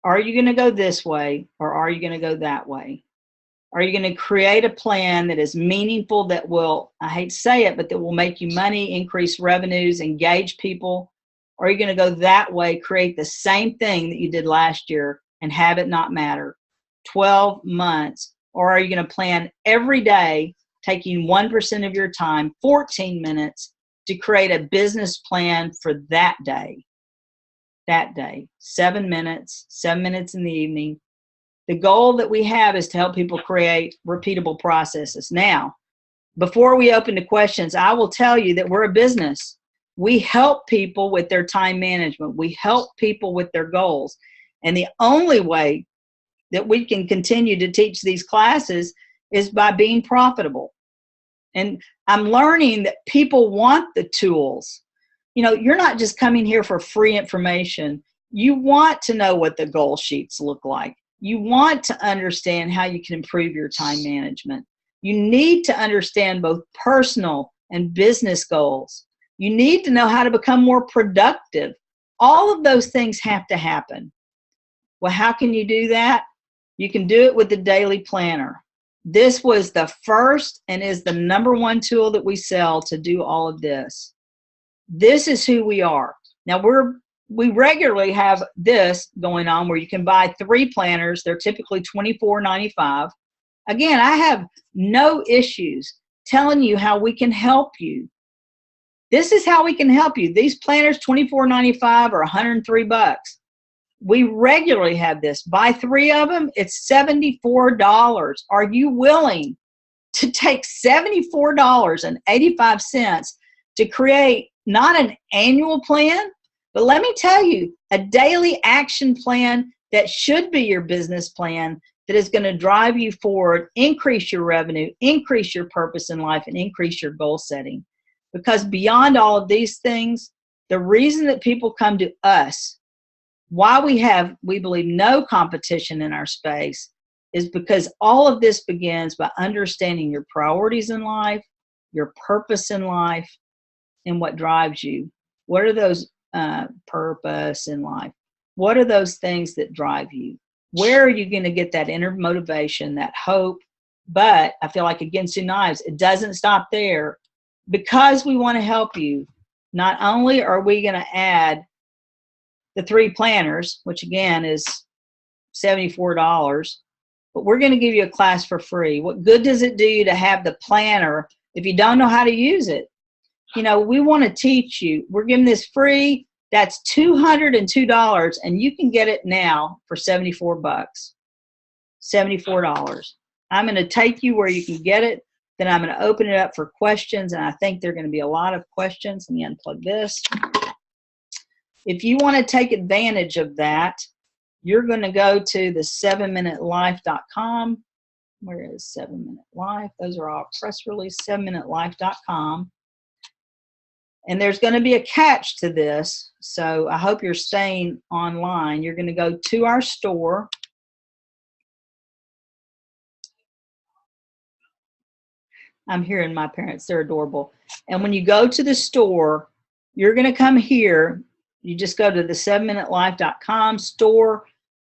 Are you going to go this way or are you going to go that way? Are you going to create a plan that is meaningful, that will, I hate to say it, but that will make you money, increase revenues, engage people? Or are you going to go that way, create the same thing that you did last year and have it not matter? 12 months. Or are you going to plan every day, taking 1% of your time, 14 minutes, to create a business plan for that day? That day, 7 minutes in the evening. The goal that we have is to help people create repeatable processes. Now, before we open to questions, I will tell you that we're a business. We help people with their time management. We help people with their goals. And the only way that we can continue to teach these classes is by being profitable. And I'm learning that people want the tools. You know, you're not just coming here for free information. You want to know what the goal sheets look like. You want to understand how you can improve your time management. You need to understand both personal and business goals. You need to know how to become more productive. All of those things have to happen. Well, how can you do that? You can do it with the daily planner. This was the first and is the #1 tool that we sell to do all of this. This is who we are. Now, we regularly have this going on where you can buy 3 planners. They're typically $24.95. Again, I have no issues telling you how we can help you. This is how we can help you. These planners, $24.95 or $103. We regularly have this. Buy 3 of them, it's $74. Are you willing to take $74.85 to create not an annual plan, but let me tell you, a daily action plan that should be your business plan, that is going to drive you forward, increase your revenue, increase your purpose in life, and increase your goal setting? Because beyond all of these things, the reason that people come to us, why we believe no competition in our space, is because all of this begins by understanding your priorities in life, your purpose in life, and what drives you. What are those purpose in life? What are those things that drive you? Where are you going to get that inner motivation, that hope? But I feel like against two knives, it doesn't stop there. Because we want to help you, not only are we going to add the 3 planners, which again is $74, but we're going to give you a class for free. What good does it do you to have the planner if you don't know how to use it? You know, we want to teach you. We're giving this free. That's $202, and you can get it now for $74. $74. I'm going to take you where you can get it. Then I'm going to open it up for questions, and I think there are going to be a lot of questions. Let me unplug this. If you want to take advantage of that, you're going to go to the 7minutelife.com. Where is 7 Minute Life? Those are all press release, 7minutelife.com. And there's going to be a catch to this, so I hope you're staying online. You're going to go to our store. I'm hearing my parents. They're adorable. And when you go to the store, you're going to come here. You just go to the 7minutelife.com store.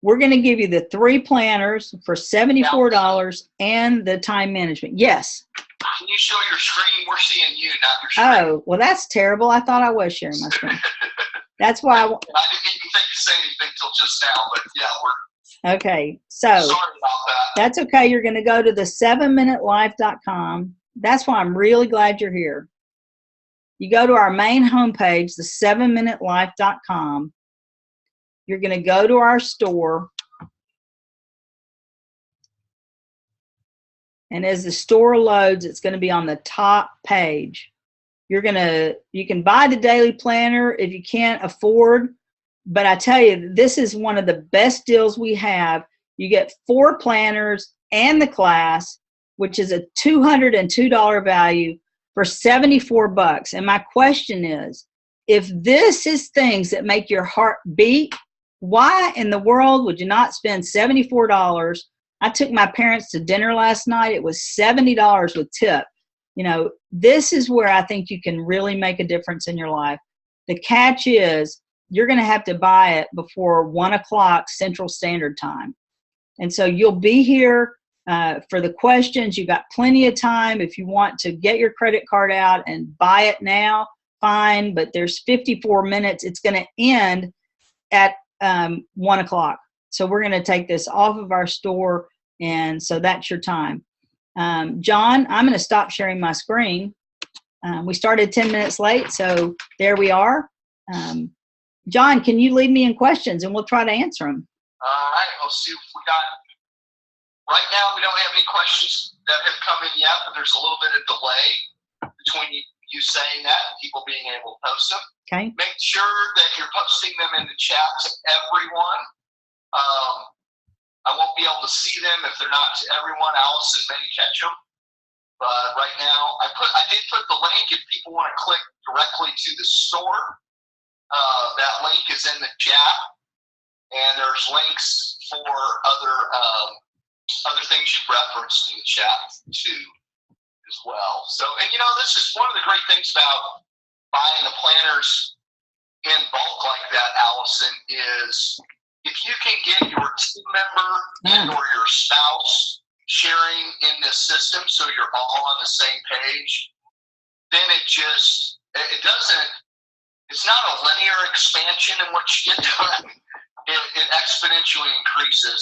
We're going to give you the 3 planners for $74 and the time management. Yes. Can you show your screen? We're seeing you, not your screen. Oh, well, that's terrible. I thought I was sharing my screen. That's why I didn't even think to say anything till just now, but yeah, okay. So sorry about that. That's okay. You're going to go to the 7minutelife.com. That's why I'm really glad you're here. You go to our main homepage, the 7minutelife.com. You're going to go to our store. And as the store loads, it's going to be on the top page. You can buy the daily planner if you can't afford, but I tell you, this is one of the best deals we have. You get 4 planners and the class, which is a $202 value for $74. And my question is, if this is things that make your heart beat, why in the world would you not spend $74 I took my parents to dinner last night. It was $70 with tip. You know, this is where I think you can really make a difference in your life. The catch is you're going to have to buy it before 1 o'clock Central Standard Time. And so you'll be here for the questions. You got plenty of time. If you want to get your credit card out and buy it now, fine. But there's 54 minutes. It's going to end at 1 o'clock. So we're going to take this off of our store. And so that's your time. John, I'm going to stop sharing my screen. We started 10 minutes late, so there we are. John, can you lead me in questions and we'll try to answer them? All right, let's see if we got, right now we don't have any questions that have come in yet, but there's a little bit of delay between you saying that and people being able to post them. Okay. Make sure that you're posting them in the chat to everyone. I won't be able to see them if they're not to everyone. Allyson may catch them. But right now, I did put the link if people want to click directly to the store. That link is in the chat, and there's links for other things you referenced in the chat too, as well. So, and you know, this is one of the great things about buying the planners in bulk like that, Allyson, is if you can get your team member and or your spouse sharing in this system so you're all on the same page, then it's not a linear expansion in what you get done. It exponentially increases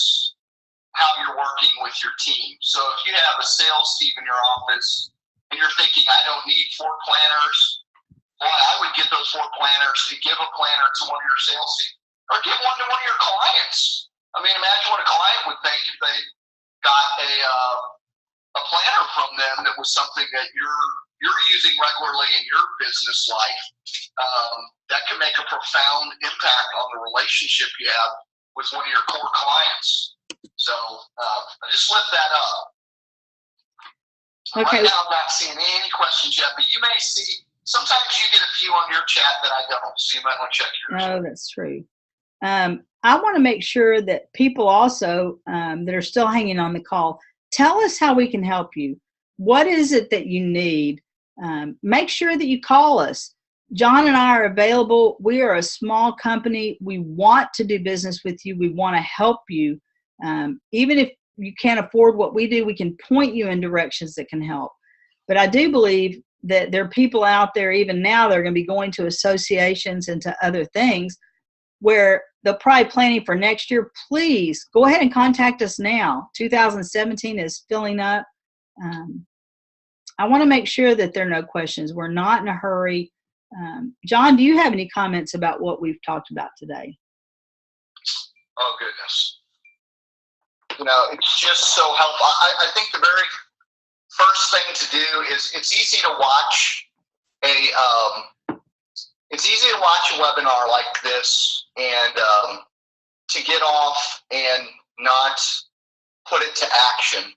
how you're working with your team. So if you have a sales team in your office and you're thinking, I don't need 4 planners, well, I would get those 4 planners and give a planner to one of your sales team, or give one to one of your clients. I mean, imagine what a client would think if they got a planner from them that was something that you're using regularly in your business life. That can make a profound impact on the relationship you have with one of your core clients. So I just lift that up. Okay. Right now, I'm not seeing any questions yet, but you may see. Sometimes you get a few on your chat that I don't, so you might want to check yours. Oh, that's true. I want to make sure that people also that are still hanging on the call, tell us how we can help you. What is it that you need? Make sure that you call us. John and I are available. We are a small company. We want to do business with you. We want to help you. Even if you can't afford what we do, we can point you in directions that can help. But I do believe that there are people out there even now that are going to be going to associations and to other things where they're probably planning for next year. Please go ahead and contact us now. 2017 is filling up. I want to make sure that there are no questions. We're not in a hurry. John, do you have any comments about what we've talked about today? Oh, goodness. You know, it's just so helpful. I think the very first thing to do is it's easy to watch a webinar like this and to get off and not put it to action.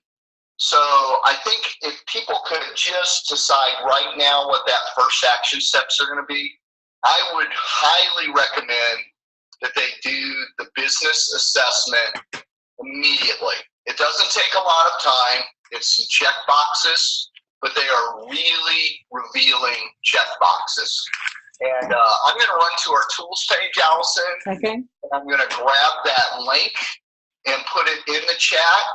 So I think if people could just decide right now what that first action steps are going to be, I would highly recommend that they do the business assessment immediately. It doesn't take a lot of time. It's some check boxes, but they are really revealing check boxes. And I'm going to run to our tools page, Allyson. Okay. And I'm going to grab that link and put it in the chat.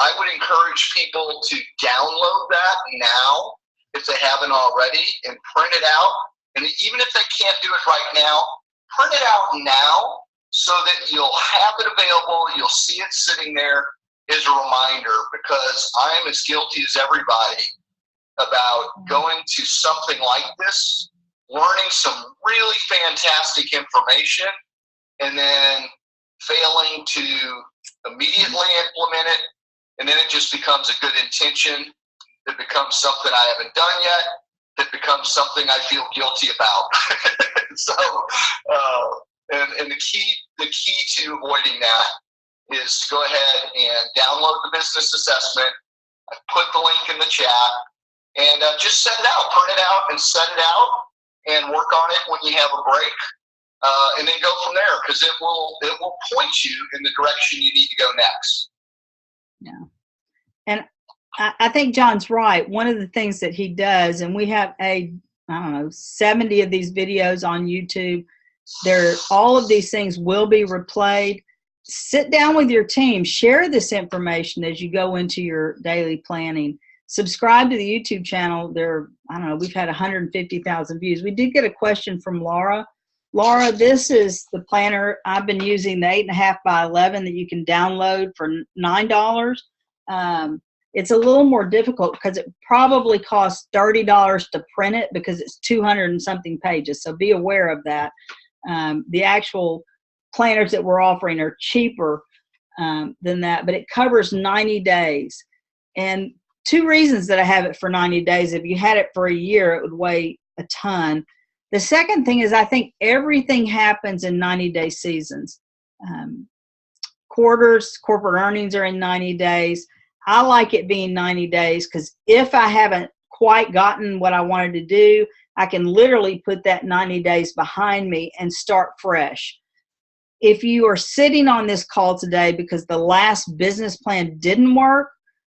I would encourage people to download that now if they haven't already and print it out. And even if they can't do it right now, print it out now so that you'll have it available. You'll see it sitting there as a reminder, because I'm as guilty as everybody about going to something like this, learning some really fantastic information, and then failing to immediately implement it. And then it just becomes a good intention that becomes something I haven't done yet, that becomes something I feel guilty about. So, and the key to avoiding that is to go ahead and download the business assessment. I put the link in the chat, and just set it out, print it out, and set it out, and work on it when you have a break, and then go from there, because it will point you in the direction you need to go next. Yeah. And I think John's right. One of the things that he does, and we have I don't know, 70 of these videos on YouTube. All of these things will be replayed. Sit down with your team, share this information as you go into your daily planning. Subscribe to the YouTube channel. I don't know, we've had 150,000 views. We did get a question from Laura. Laura, this is the planner I've been using, the 8.5 by 11 that you can download for $9. It's a little more difficult because it probably costs $30 to print it because it's 200 and something pages. So be aware of that. The actual planners that we're offering are cheaper than that, but it covers 90 days. And 2 reasons that I have it for 90 days. If you had it for a year, it would weigh a ton. The second thing is I think everything happens in 90-day seasons. Quarters, corporate earnings are in 90 days. I like it being 90 days because if I haven't quite gotten what I wanted to do, I can literally put that 90 days behind me and start fresh. If you are sitting on this call today because the last business plan didn't work,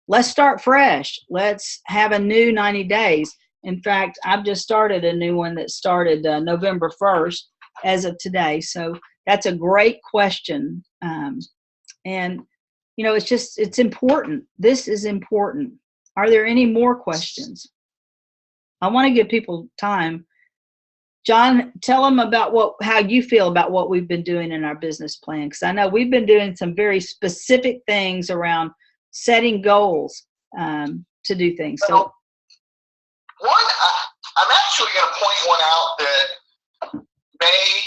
let's start fresh. Let's have a new 90 days. In fact, I've just started a new one that started November 1st as of today. So that's a great question. And, you know, it's important. This is important. Are there any more questions? I want to give people time. John, tell them about how you feel about what we've been doing in our business plan. Because I know we've been doing some very specific things around setting goals to do things. So, I'm actually going to point one out that may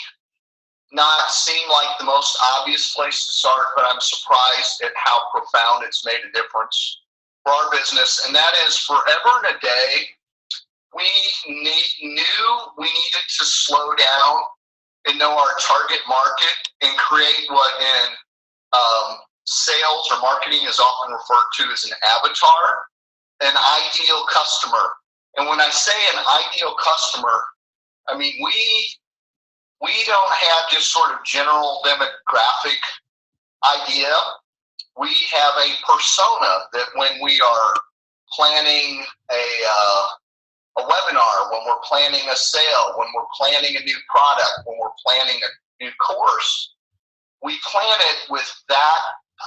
not seem like the most obvious place to start, but I'm surprised at how profound it's made a difference for our business. And that is, forever and a day, we knew we needed to slow down and know our target market and create what in sales or marketing is often referred to as an avatar, an ideal customer. And when I say an ideal customer, I mean, we don't have just sort of general demographic idea. We have a persona that when we are planning a webinar, when we're planning a sale, when we're planning a new product, when we're planning a new course, we plan it with that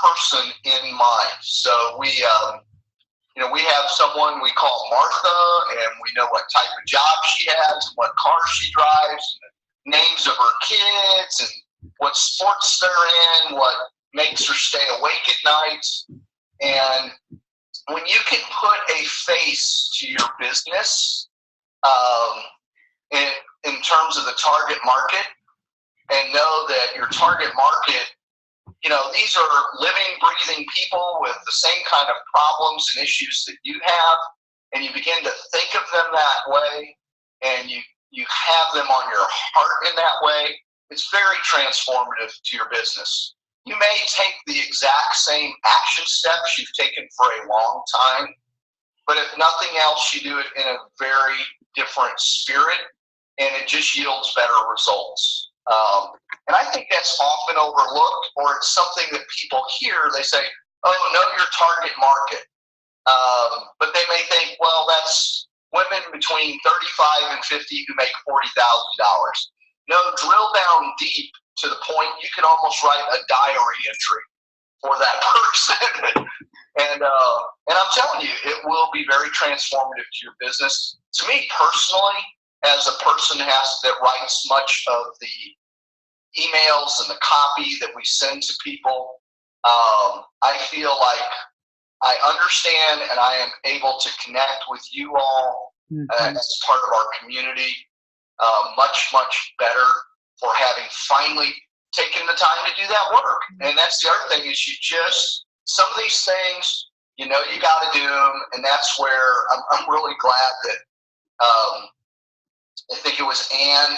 person in mind. So we have someone we call Martha, and we know what type of job she has, and what car she drives, and the names of her kids, and what sports they're in, what makes her stay awake at nights. And when you can put a face to your business in terms of the target market, and know that your target market, these are living, breathing people with the same kind of problems and issues that you have, and you begin to think of them that way, and you have them on your heart in that way, it's very transformative to your business. You may take the exact same action steps you've taken for a long time, but if nothing else, you do it in a very different spirit, and it just yields better results. And I think that's often overlooked, or it's something that people hear. They say, oh, know your target market. But they may think, well, that's women between 35 and 50 who make $40,000. No, drill down deep to the point you can almost write a diary entry for that person. And I'm telling you, it will be very transformative to your business. To me personally, as a person that writes much of the emails and the copy that we send to people, I feel like I understand and I am able to connect with you all as part of our community much, much better for having finally taken the time to do that work. And that's the other thing is some of these things, you got to do them. And that's where I'm really glad that I think it was Ann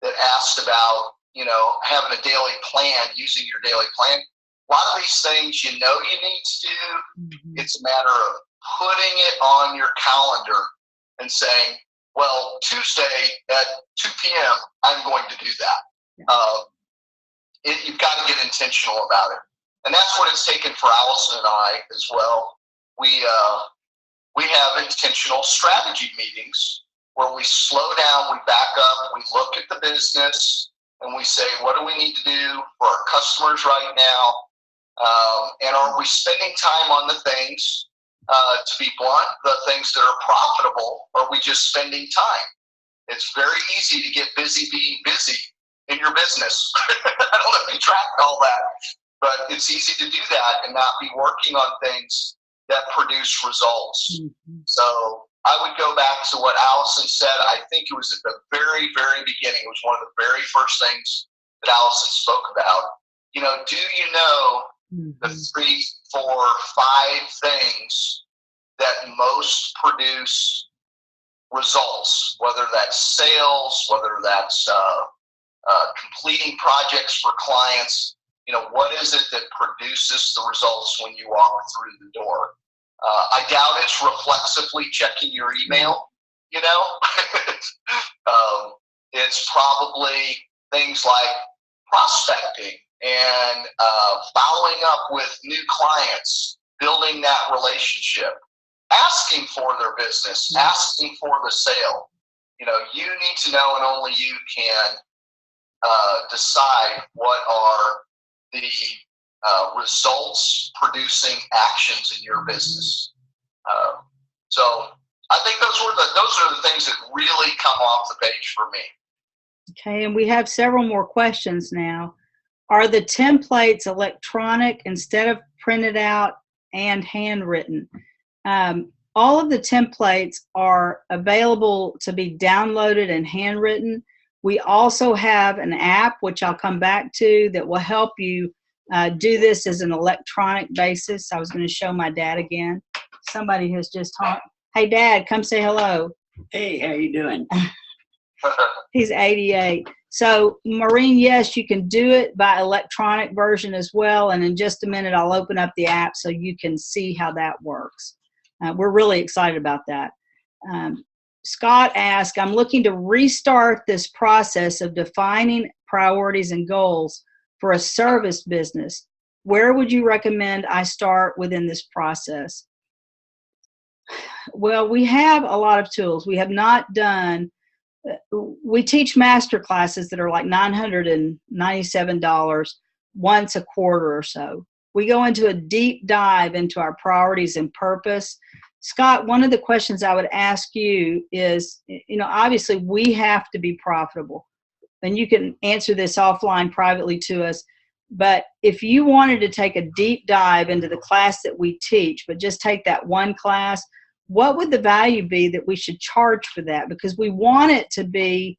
that asked about, having a daily plan, using your daily plan. A lot of these things you need to do. It's a matter of putting it on your calendar and saying, well, Tuesday at 2 p.m., I'm going to do that. You've got to get intentional about it. And that's what it's taken for Allyson and I as well. We have intentional strategy meetings where we slow down, we back up, we look at the business, and we say, what do we need to do for our customers right now? And are we spending time on the things, to be blunt, the things that are profitable, or are we just spending time? It's very easy to get busy being busy in your business. I don't know if you track all that, but it's easy to do that and not be working on things that produce results. Mm-hmm. So I would go back to what Allyson said. I think it was at the very, very beginning. It was one of the very first things that Allyson spoke about. You know, do you know the 3, 4, 5 things that most produce results, whether that's sales, whether that's completing projects for clients? You know, what is it that produces the results when you walk through the door? I doubt it's reflexively checking your email, you know. It's probably things like prospecting and following up with new clients, building that relationship, asking for their business, asking for the sale. You know, you need to know, and only you can decide what are the results producing actions in your business. So I think those are the things that really come off the page for me. Okay, and we have several more questions now. Are the templates electronic instead of printed out and handwritten? All of the templates are available to be downloaded and handwritten. We also have an app, which I'll come back to, that will help you do this as an electronic basis. I was going to show my dad again. Somebody has just talked. Hey, Dad, come say hello. Hey, how you doing? He's 88. So, Maureen, yes, you can do it by electronic version as well. And in just a minute, I'll open up the app so you can see how that works. We're really excited about that. Scott asked, I'm looking to restart this process of defining priorities and goals for a service business. Where would you recommend I start within this process? Well, we have a lot of tools. We have not done, we teach master classes that are like $997 once a quarter or so. We go into a deep dive into our priorities and purpose. Scott, one of the questions I would ask you is, you know, obviously we have to be profitable. And you can answer this offline privately to us. But if you wanted to take a deep dive into the class that we teach, but just take that one class, what would the value be that we should charge for that? Because we want it to be,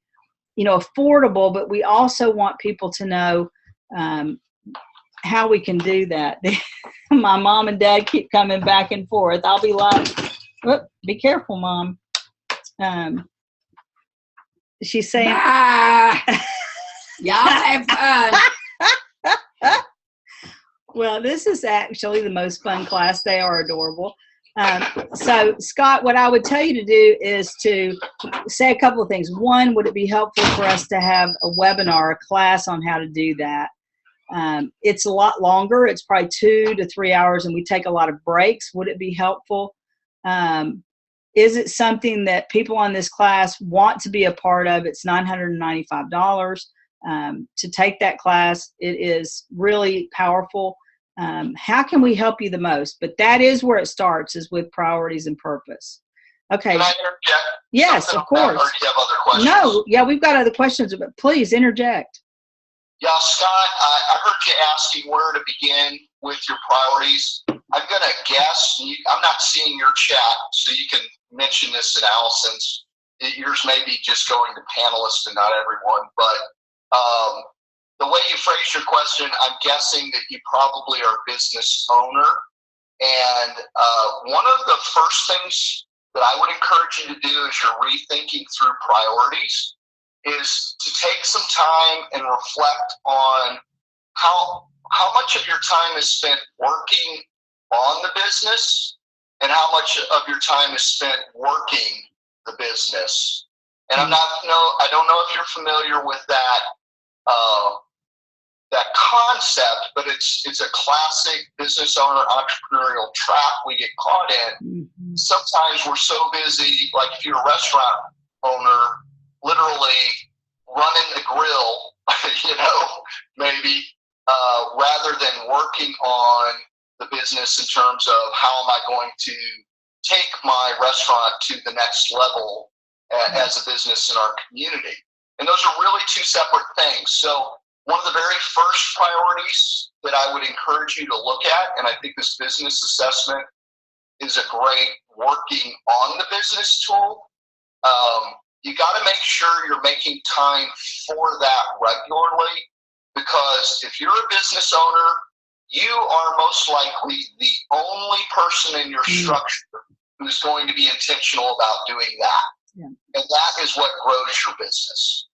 you know, affordable, but we also want people to know how we can do that. My mom and dad keep coming back and forth. I'll be like, whoop, be careful, Mom. She's saying, y'all have fun. Well, this is actually the most fun class. They are adorable. So, Scott, what I would tell you to do is to say a couple of things. One, would it be helpful for us to have a webinar, a class on how to do that? It's a lot longer. It's probably 2 to 3 hours, and we take a lot of breaks. Would it be helpful? Is it something that people on this class want to be a part of? It's $995 to take that class. It is really powerful. How can we help you the most? But that is where it starts, is with priorities and purpose. Okay. Can I interject? Yes, of course. Or do you have other questions? No, yeah, we've got other questions, but please interject. Yeah, Scott, I heard you asking where to begin with your priorities. I'm going to guess, I'm not seeing your chat, so you can mention this in Allyson's. Yours may be just going to panelists and not everyone, but the way you phrased your question, I'm guessing that you probably are a business owner. And one of the first things that I would encourage you to do as you're rethinking through priorities is to take some time and reflect on how much of your time is spent working on the business and how much of your time is spent working the business. And I don't know if you're familiar with that that concept, but it's a classic business owner entrepreneurial trap we get caught in. Mm-hmm. Sometimes we're so busy, like if you're a restaurant owner, literally running the grill, maybe rather than working on the business in terms of how am I going to take my restaurant to the next level as a business in our community. And those are really two separate things. So one of the very first priorities that I would encourage you to look at, and I think this business assessment is a great working on the business tool, you got to make sure you're making time for that regularly, because if you're a business owner, you are most likely the only person in your structure who's going to be intentional about doing that. Yeah. And that is what grows your business.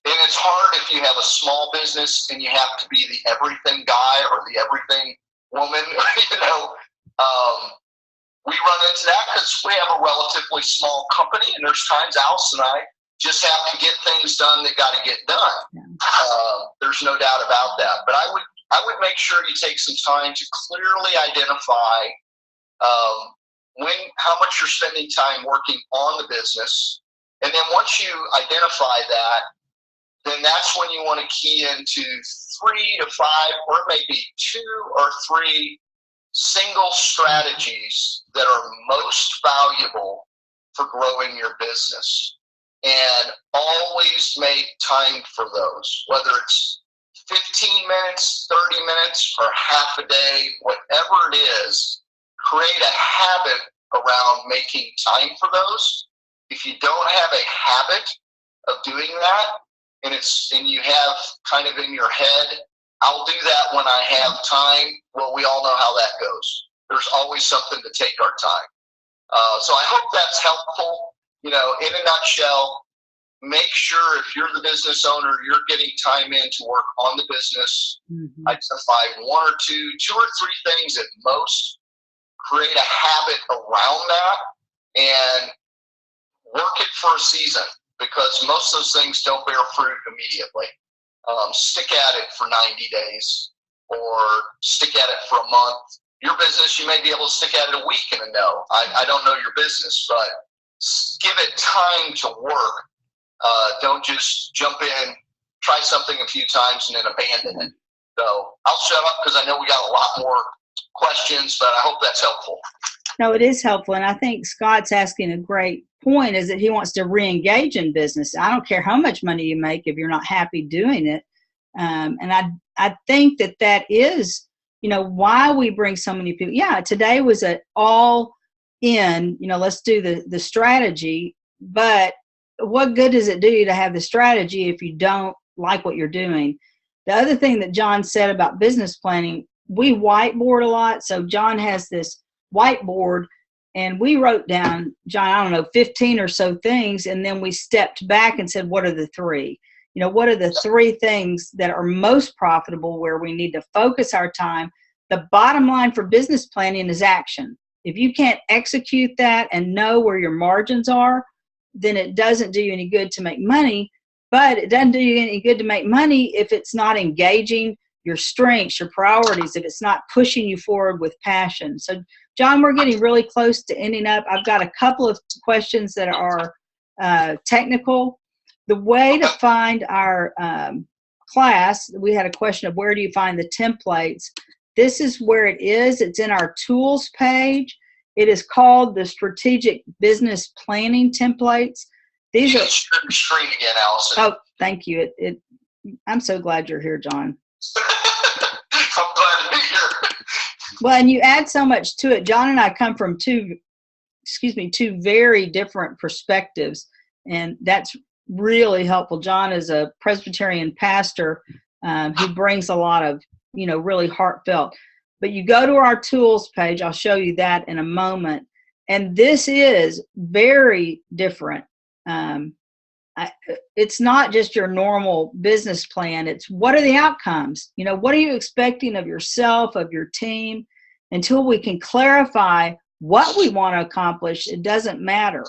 And it's hard if you have a small business and you have to be the everything guy or the everything woman. We run into that because we have a relatively small company, and there's times Allyson and I just have to get things done that got to get done. Yeah. There's no doubt about that. But I would make sure you take some time to clearly identify how much you're spending time working on the business. And then once you identify that, then that's when you want to key into 3 to 5 or maybe 2 or 3 single strategies that are most valuable for growing your business. And always make time for those, whether it's 15 minutes, 30 minutes, or half a day, whatever it is, create a habit around making time for those. If you don't have a habit of doing that, and you have kind of in your head, I'll do that when I have time, well, we all know how that goes. There's always something to take our time. So I hope that's helpful. In a nutshell, make sure if you're the business owner, you're getting time in to work on the business. Mm-hmm. Identify 1 or 2 or 3 things at most. Create a habit around that and work it for a season, because most of those things don't bear fruit immediately. Stick at it for 90 days or stick at it for a month. Your business, you may be able to stick at it a week and a no. I don't know your business, but give it time to work. Don't just jump in, try something a few times and then abandon it. So I'll shut up because I know we got a lot more questions, but I hope that's helpful. No, it is helpful. And I think Scott's asking a great point, is that he wants to re-engage in business. I don't care how much money you make if you're not happy doing it. And I think that is, why we bring so many people. Yeah, today was an all in, let's do the strategy. But what good does it do you to have the strategy if you don't like what you're doing? The other thing that John said about business planning, we whiteboard a lot. So John has this whiteboard, and we wrote down, John, 15 or so things, and then we stepped back and said, what are the 3? What are the 3 things that are most profitable where we need to focus our time? The bottom line for business planning is action. If you can't execute that and know where your margins are, then it doesn't do you any good to make money. But it doesn't do you any good to make money if it's not engaging your strengths, your priorities, if it's not pushing you forward with passion. So, John, we're getting really close to ending up. I've got a couple of questions that are technical. The way to find our class, we had a question of where do you find the templates. This is where it is. It's in our tools page. It is called the Strategic Business Planning Templates. These are screen again, Allyson. Oh, thank you. I'm so glad you're here, John. I'm glad to be here. Well, and you add so much to it. John and I come from two very different perspectives, and that's really helpful. John is a Presbyterian pastor who brings a lot of, really heartfelt. But you go to our tools page. I'll show you that in a moment. And this is very different. It's not just your normal business plan. It's what are the outcomes? What are you expecting of yourself, of your team? Until we can clarify what we want to accomplish, it doesn't matter.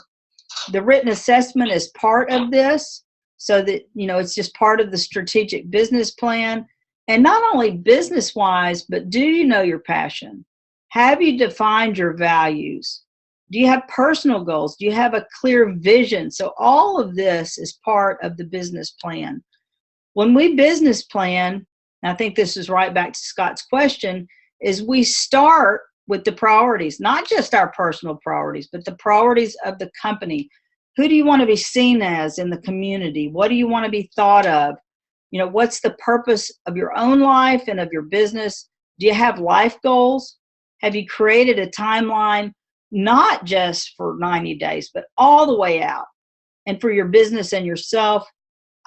The written assessment is part of this. so that, you know, it's just part of the strategic business plan. And not only business wise, but do you know your passion? Have you defined your values? Do you have personal goals? Do you have a clear vision? So all of this is part of the business plan. When we business plan, and I think this is right back to Scott's question, is we start with the priorities, not just our personal priorities, but the priorities of the company. Who do you want to be seen as in the community? What do you want to be thought of? You know, what's the purpose of your own life and of your business? Do you have life goals? Have you created a timeline, not just for 90 days, but all the way out? And for your business and yourself,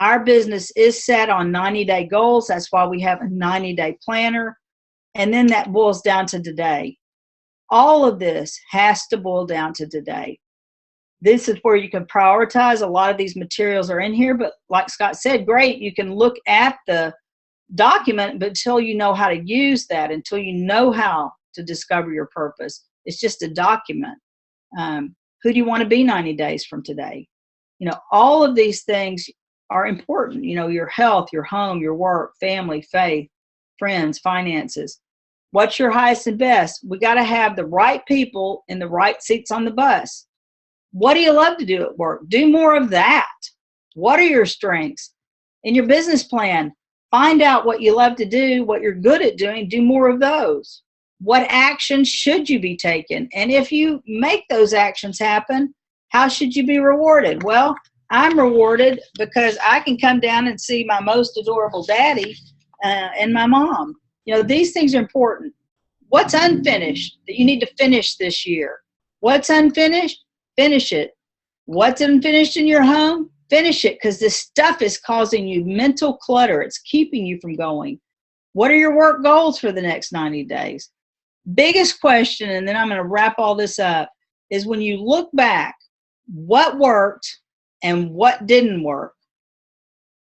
our business is set on 90-day goals. That's why we have a 90-day planner. And then that boils down to today. All of this has to boil down to today. This is where you can prioritize. A lot of these materials are in here, but like Scott said, great, you can look at the document, but until you know how to use that, until you know how to discover your purpose, it's just a document. Who do you want to be 90 days from today? You know, all of these things are important. You know, your health, your home, your work, family, faith, friends, finances. What's your highest and best? We got to have the right people in the right seats on the bus. What do you love to do at work? Do more of that. What are your strengths? In your business plan, find out what you love to do, what you're good at doing, do more of those. What actions should you be taking? And if you make those actions happen, how should you be rewarded? Well, I'm rewarded because I can come down and see my most adorable daddy and my mom. You know, these things are important. What's unfinished that you need to finish this year? What's unfinished? Finish it. What's unfinished in your home? Finish it, because this stuff is causing you mental clutter. It's keeping you from going. What are your work goals for the next 90 days? Biggest question, and then I'm going to wrap all this up, is when you look back, what worked and what didn't work?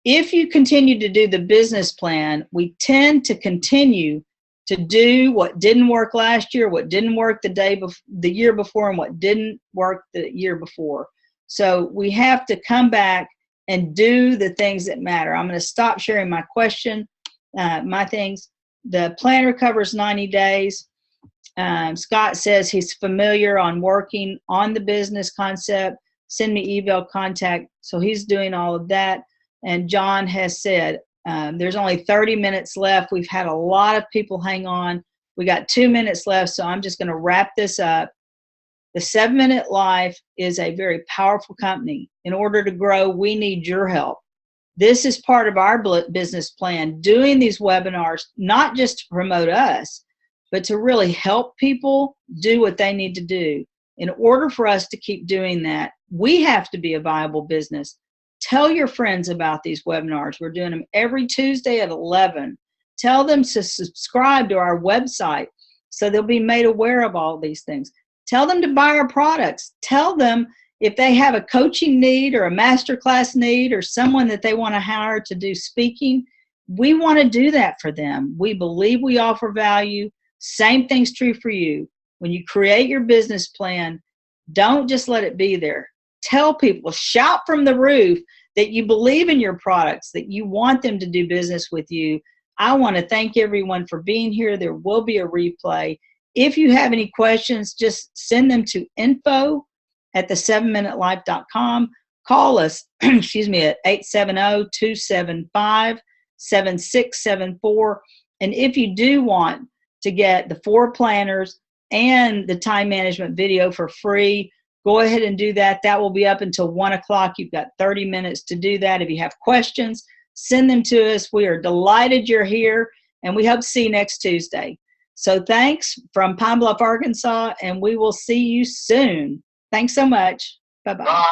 If you continue to do the business plan, we tend to continue to do what didn't work last year, what didn't work the year before, and what didn't work the year before. So we have to come back and do the things that matter. I'm going to stop sharing my my things. The planner covers 90 days. Scott says he's familiar on working on the business concept. Send me email contact. So he's doing all of that. And John has said, there's only 30 minutes left. We've had a lot of people hang on. We got 2 minutes left, so I'm just going to wrap this up. The 7-Minute Life is a very powerful company. In order to grow, we need your help. This is part of our business plan, doing these webinars, not just to promote us, but to really help people do what they need to do. In order for us to keep doing that, we have to be a viable business. Tell your friends about these webinars. We're doing them every Tuesday at 11. Tell them to subscribe to our website so they'll be made aware of all these things. Tell them to buy our products. Tell them if they have a coaching need or a masterclass need or someone that they want to hire to do speaking. We want to do that for them. We believe we offer value. Same thing's true for you. When you create your business plan, don't just let it be there. Tell people, shout from the roof that you believe in your products, that you want them to do business with you. I want to thank everyone for being here. There will be a replay. If you have any questions, just send them to info@the7minutelife.com. Call us, excuse me, at 870-275-7674. And if you do want to get the 4 planners and the time management video for free, go ahead and do that. That will be up until 1 o'clock. You've got 30 minutes to do that. If you have questions, send them to us. We are delighted you're here, and we hope to see you next Tuesday. So thanks from Pine Bluff, Arkansas, and we will see you soon. Thanks so much. Bye-bye. Bye.